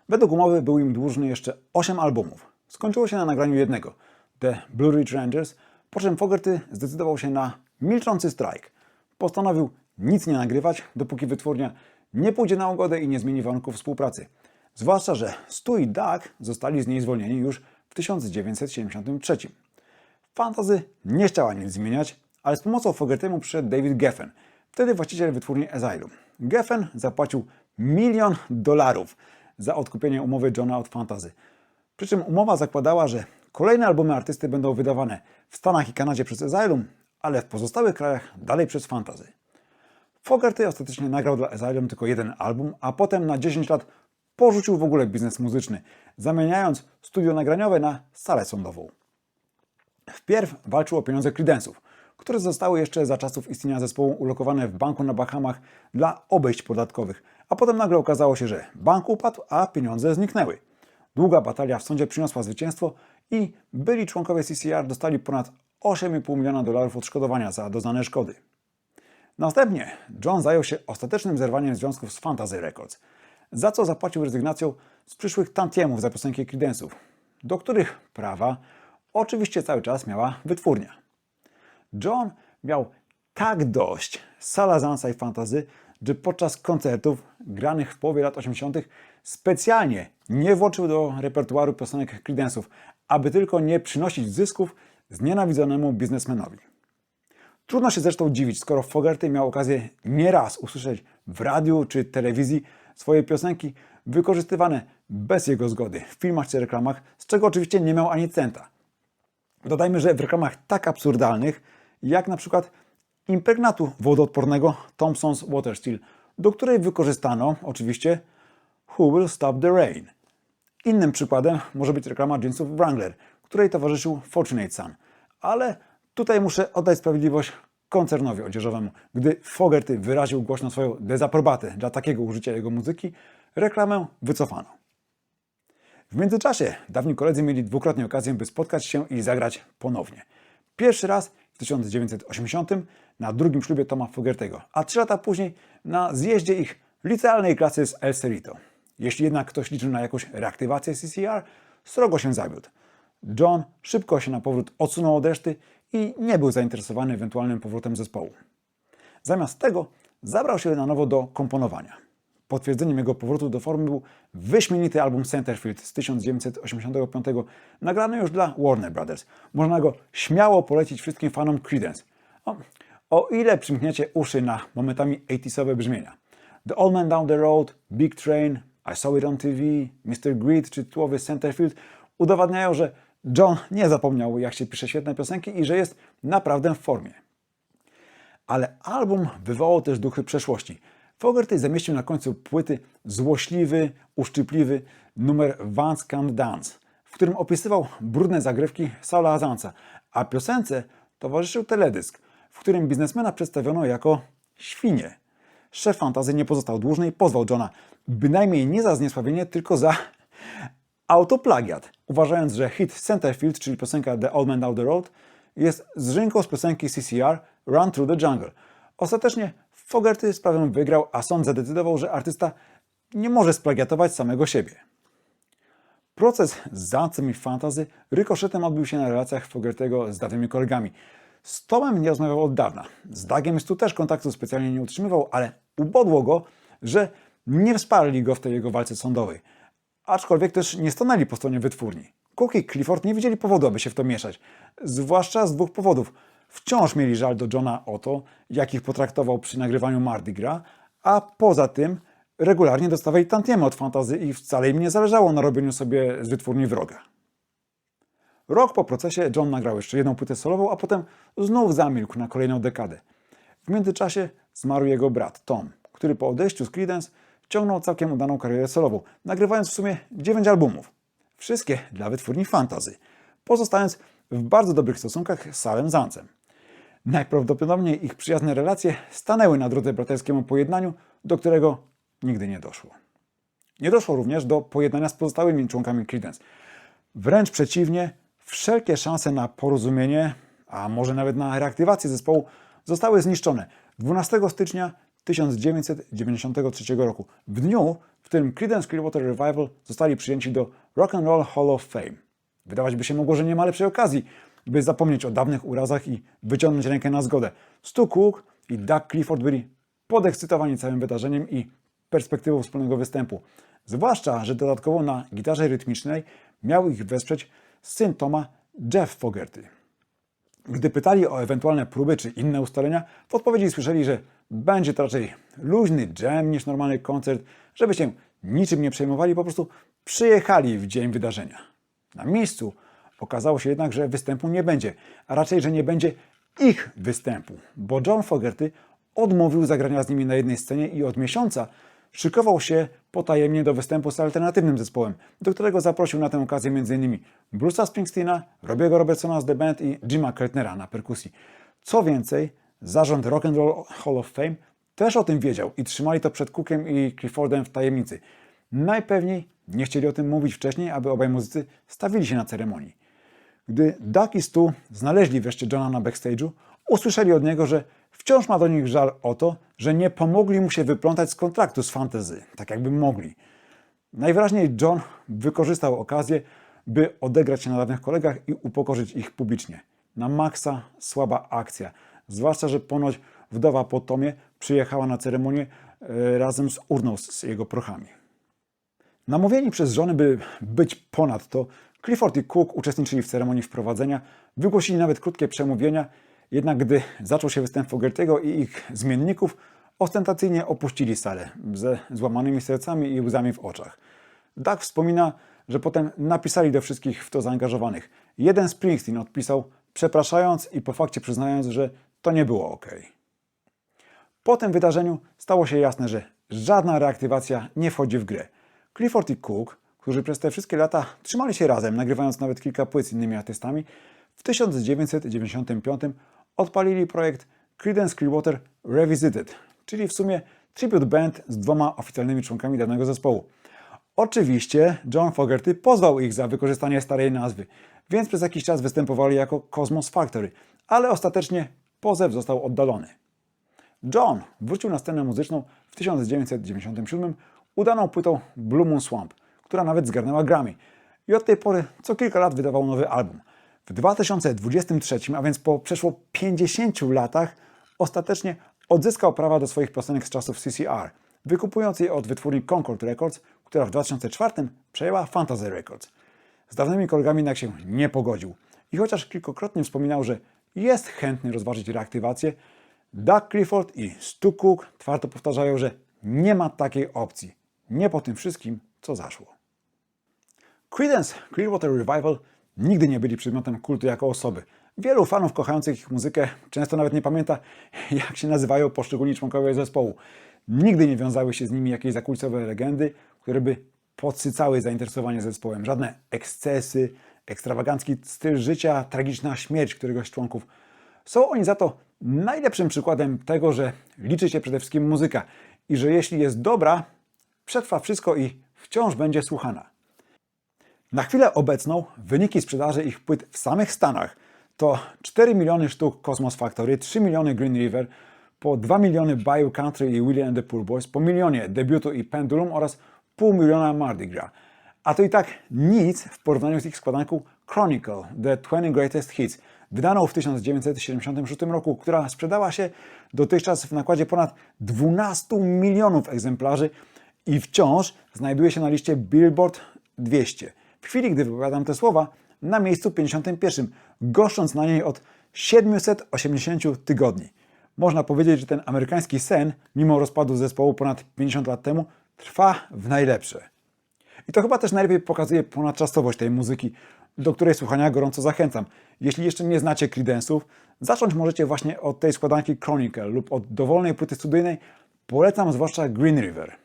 Według umowy był im dłużny jeszcze 8 albumów. Skończyło się na nagraniu jednego, The Blue Ridge Rangers, po czym Fogerty zdecydował się na milczący strajk. Postanowił nic nie nagrywać, dopóki wytwórnia nie pójdzie na ugodę i nie zmieni warunków współpracy. Zwłaszcza, że Stu i Doug zostali z niej zwolnieni już w 1973. Fantasy nie chciała nic zmieniać, ale z pomocą Fogertymu przyszedł David Geffen, wtedy właściciel wytwórni Asylum. Geffen zapłacił $1 milion za odkupienie umowy Johna od Fantasy. Przy czym umowa zakładała, że kolejne albumy artysty będą wydawane w Stanach i Kanadzie przez Asylum, ale w pozostałych krajach dalej przez Fantasy. Fogerty ostatecznie nagrał dla Asylum tylko jeden album, a potem na 10 lat porzucił w ogóle biznes muzyczny, zamieniając studio nagraniowe na salę sądową. Wpierw walczył o pieniądze Creedence'ów, które zostały jeszcze za czasów istnienia zespołu ulokowane w banku na Bahamach dla obejść podatkowych, a potem nagle okazało się, że bank upadł, a pieniądze zniknęły. Długa batalia w sądzie przyniosła zwycięstwo i byli członkowie CCR dostali ponad $8,5 miliona odszkodowania za doznane szkody. Następnie John zajął się ostatecznym zerwaniem związków z Fantasy Records, za co zapłacił rezygnacją z przyszłych tantiemów za piosenki Creedence'ów, do których prawa oczywiście cały czas miała wytwórnia. John miał tak dość Salazansa i Fantasy, że podczas koncertów granych w połowie lat 80. specjalnie nie włączył do repertuaru piosenek Creedence'ów, aby tylko nie przynosić zysków znienawidzonemu biznesmenowi. Trudno się zresztą dziwić, skoro Fogerty miał okazję nieraz usłyszeć w radiu czy telewizji swoje piosenki wykorzystywane bez jego zgody w filmach czy reklamach, z czego oczywiście nie miał ani centa. Dodajmy, że w reklamach tak absurdalnych, jak na przykład impregnatu wodoodpornego Thompson's Water Still, do której wykorzystano oczywiście Who Will Stop the Rain. Innym przykładem może być reklama jeansów Wrangler, której towarzyszył Fortunate Son. Ale tutaj muszę oddać sprawiedliwość koncernowi odzieżowemu. Gdy Fogerty wyraził głośno swoją dezaprobatę dla takiego użycia jego muzyki, reklamę wycofano. W międzyczasie dawni koledzy mieli dwukrotnie okazję, by spotkać się i zagrać ponownie. Pierwszy raz w 1980 na drugim ślubie Toma Fogerty'ego, a 3 lata później na zjeździe ich licealnej klasy z El Cerrito. Jeśli jednak ktoś liczył na jakąś reaktywację CCR, srogo się zawiódł. John szybko się na powrót odsunął od reszty i nie był zainteresowany ewentualnym powrotem zespołu. Zamiast tego zabrał się na nowo do komponowania. Potwierdzeniem jego powrotu do formy był wyśmienity album Centerfield z 1985, nagrany już dla Warner Brothers. Można go śmiało polecić wszystkim fanom Creedence. O ile przymkniecie uszy na momentami 80sowe brzmienia. The Old Man Down the Road, Big Train, I Saw It on TV, Mr. Greed czy tytułowy Centerfield udowadniają, że John nie zapomniał, jak się pisze świetne piosenki i że jest naprawdę w formie. Ale album wywołał też duchy przeszłości. Fogerty zamieścił na końcu płyty złośliwy, uszczypliwy numer Vance Can't Dance, w którym opisywał brudne zagrywki Saula Azanca, a piosence towarzyszył teledysk, w którym biznesmena przedstawiono jako świnię. Szef Fantasy nie pozostał dłużny i pozwał Johna, bynajmniej nie za zniesławienie, tylko za autoplagiat, uważając, że hit Centerfield, czyli piosenka The Old Man Down the Road, jest zżynką z piosenki CCR Run Through the Jungle. Ostatecznie Fogerty sprawę wygrał, a sąd zadecydował, że artysta nie może splagiatować samego siebie. Proces z Zancem i Fantasy rykoszetem odbył się na relacjach Fogerty'ego z dawnymi kolegami. Z Tomem nie rozmawiał od dawna. Z Dougiem tu też kontaktu specjalnie nie utrzymywał, ale ubodło go, że nie wsparli go w tej jego walce sądowej. Aczkolwiek też nie stanęli po stronie wytwórni. Cook i Clifford nie widzieli powodu, aby się w to mieszać. Zwłaszcza z dwóch powodów. Wciąż mieli żal do Johna o to, jak ich potraktował przy nagrywaniu Mardi Gras, a poza tym regularnie dostawali tantiemy od Fantasy i wcale im nie zależało na robieniu sobie z wytwórni wroga. Rok po procesie John nagrał jeszcze jedną płytę solową, a potem znów zamilkł na kolejną dekadę. W międzyczasie zmarł jego brat Tom, który po odejściu z Creedence ciągnął całkiem udaną karierę solową, nagrywając w sumie 9 albumów. Wszystkie dla wytwórni Fantasy, pozostając w bardzo dobrych stosunkach z Salem Zancem. Najprawdopodobniej ich przyjazne relacje stanęły na drodze braterskiemu pojednaniu, do którego nigdy nie doszło. Nie doszło również do pojednania z pozostałymi członkami Creedence. Wręcz przeciwnie, wszelkie szanse na porozumienie, a może nawet na reaktywację zespołu zostały zniszczone 12 stycznia 1993 roku, w dniu, w którym Creedence Clearwater Revival zostali przyjęci do Rock and Roll Hall of Fame. Wydawać by się mogło, że nie ma lepszej okazji, by zapomnieć o dawnych urazach i wyciągnąć rękę na zgodę. Stu Cook i Doug Clifford byli podekscytowani całym wydarzeniem i perspektywą wspólnego występu. Zwłaszcza, że dodatkowo na gitarze rytmicznej miał ich wesprzeć syn Toma, Jeff Fogerty. Gdy pytali o ewentualne próby czy inne ustalenia, w odpowiedzi słyszeli, że będzie to raczej luźny jam niż normalny koncert, żeby się niczym nie przejmowali, po prostu przyjechali w dzień wydarzenia. Na miejscu okazało się jednak, że występu nie będzie, a raczej, że nie będzie ich występu, bo John Fogerty odmówił zagrania z nimi na jednej scenie i od miesiąca szykował się potajemnie do występu z alternatywnym zespołem, do którego zaprosił na tę okazję m.in. Bruce'a Springsteena, Robbie'ego Robertsona z The Band i Jima Keltnera na perkusji. Co więcej, zarząd Rock and Roll Hall of Fame też o tym wiedział i trzymali to przed Cookiem i Cliffordem w tajemnicy. Najpewniej nie chcieli o tym mówić wcześniej, aby obaj muzycy stawili się na ceremonii. Gdy Doug i Stu znaleźli wreszcie Johna na backstage'u, usłyszeli od niego, że wciąż ma do nich żal o to, że nie pomogli mu się wyplątać z kontraktu z Fantasy, tak jakby mogli. Najwyraźniej John wykorzystał okazję, by odegrać się na dawnych kolegach i upokorzyć ich publicznie. Na maksa słaba akcja, zwłaszcza, że ponoć wdowa po Tomie przyjechała na ceremonię razem z urną z jego prochami. Namówieni przez żony, by być ponad to, Clifford i Cook uczestniczyli w ceremonii wprowadzenia, wygłosili nawet krótkie przemówienia, jednak gdy zaczął się występ Fogerty'ego i ich zmienników, ostentacyjnie opuścili salę ze złamanymi sercami i łzami w oczach. Doug wspomina, że potem napisali do wszystkich w to zaangażowanych. Jeden Springsteen odpisał, przepraszając i po fakcie przyznając, że to nie było ok. Po tym wydarzeniu stało się jasne, że żadna reaktywacja nie wchodzi w grę. Clifford i Cook, którzy przez te wszystkie lata trzymali się razem, nagrywając nawet kilka płyt z innymi artystami, w 1995 odpalili projekt Creedence Clearwater Revisited, czyli w sumie tribute band z 2 oficjalnymi członkami danego zespołu. Oczywiście John Fogerty pozwał ich za wykorzystanie starej nazwy, więc przez jakiś czas występowali jako Cosmos Factory, ale ostatecznie pozew został oddalony. John wrócił na scenę muzyczną w 1997 udaną płytą Blue Moon Swamp, która nawet zgarnęła Grammy i od tej pory co kilka lat wydawał nowy album. W 2023, a więc po przeszło 50 latach, ostatecznie odzyskał prawa do swoich piosenek z czasów CCR, wykupując je od wytwórni Concord Records, która w 2004 przejęła Fantasy Records. Z dawnymi kolegami jednak się nie pogodził i chociaż kilkukrotnie wspominał, że jest chętny rozważyć reaktywację, Doug Clifford i Stu Cook twardo powtarzają, że nie ma takiej opcji. nie po tym wszystkim, co zaszło. Creedence Clearwater Revival nigdy nie byli przedmiotem kultu jako osoby. Wielu fanów kochających ich muzykę często nawet nie pamięta, jak się nazywają poszczególni członkowie zespołu. Nigdy nie wiązały się z nimi jakieś zakulisowe legendy, które by podsycały zainteresowanie zespołem. Żadne ekscesy, ekstrawagancki styl życia, tragiczna śmierć któregoś z członków. Są oni za to najlepszym przykładem tego, że liczy się przede wszystkim muzyka i że jeśli jest dobra, przetrwa wszystko i wciąż będzie słuchana. Na chwilę obecną wyniki sprzedaży ich płyt w samych Stanach to 4 miliony sztuk Cosmos Factory, 3 miliony Green River, po 2 miliony Bayou Country i Willie and the Poor Boys, po milionie Debutu i Pendulum oraz pół miliona Mardi Gras. A to i tak nic w porównaniu z ich składanką Chronicle, The 20 Greatest Hits, wydaną w 1976 roku, która sprzedała się dotychczas w nakładzie ponad 12 milionów egzemplarzy i wciąż znajduje się na liście Billboard 200. W chwili, gdy wypowiadam te słowa, na miejscu 51, goszcząc na niej od 780 tygodni. Można powiedzieć, że ten amerykański sen, mimo rozpadu zespołu ponad 50 lat temu, trwa w najlepsze. I to chyba też najlepiej pokazuje ponadczasowość tej muzyki, do której słuchania gorąco zachęcam. Jeśli jeszcze nie znacie Creedence'ów, zacząć możecie właśnie od tej składanki Chronicle lub od dowolnej płyty studyjnej. Polecam zwłaszcza Green River.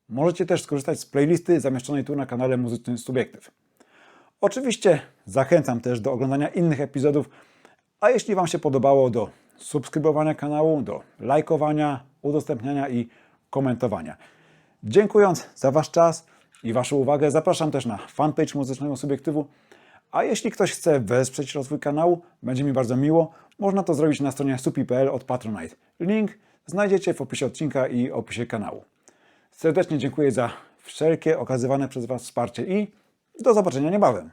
Możecie też skorzystać z playlisty zamieszczonej tu na kanale Muzyczny Subiektyw. Oczywiście zachęcam też do oglądania innych epizodów, a jeśli Wam się podobało, do subskrybowania kanału, do lajkowania, udostępniania i komentowania. Dziękując za Wasz czas i Waszą uwagę, zapraszam też na fanpage Muzycznego Subiektywu, a jeśli ktoś chce wesprzeć rozwój kanału, będzie mi bardzo miło, można to zrobić na stronie supi.pl od Patronite. Link znajdziecie w opisie odcinka i opisie kanału. Serdecznie dziękuję za wszelkie okazywane przez Was wsparcie i do zobaczenia niebawem.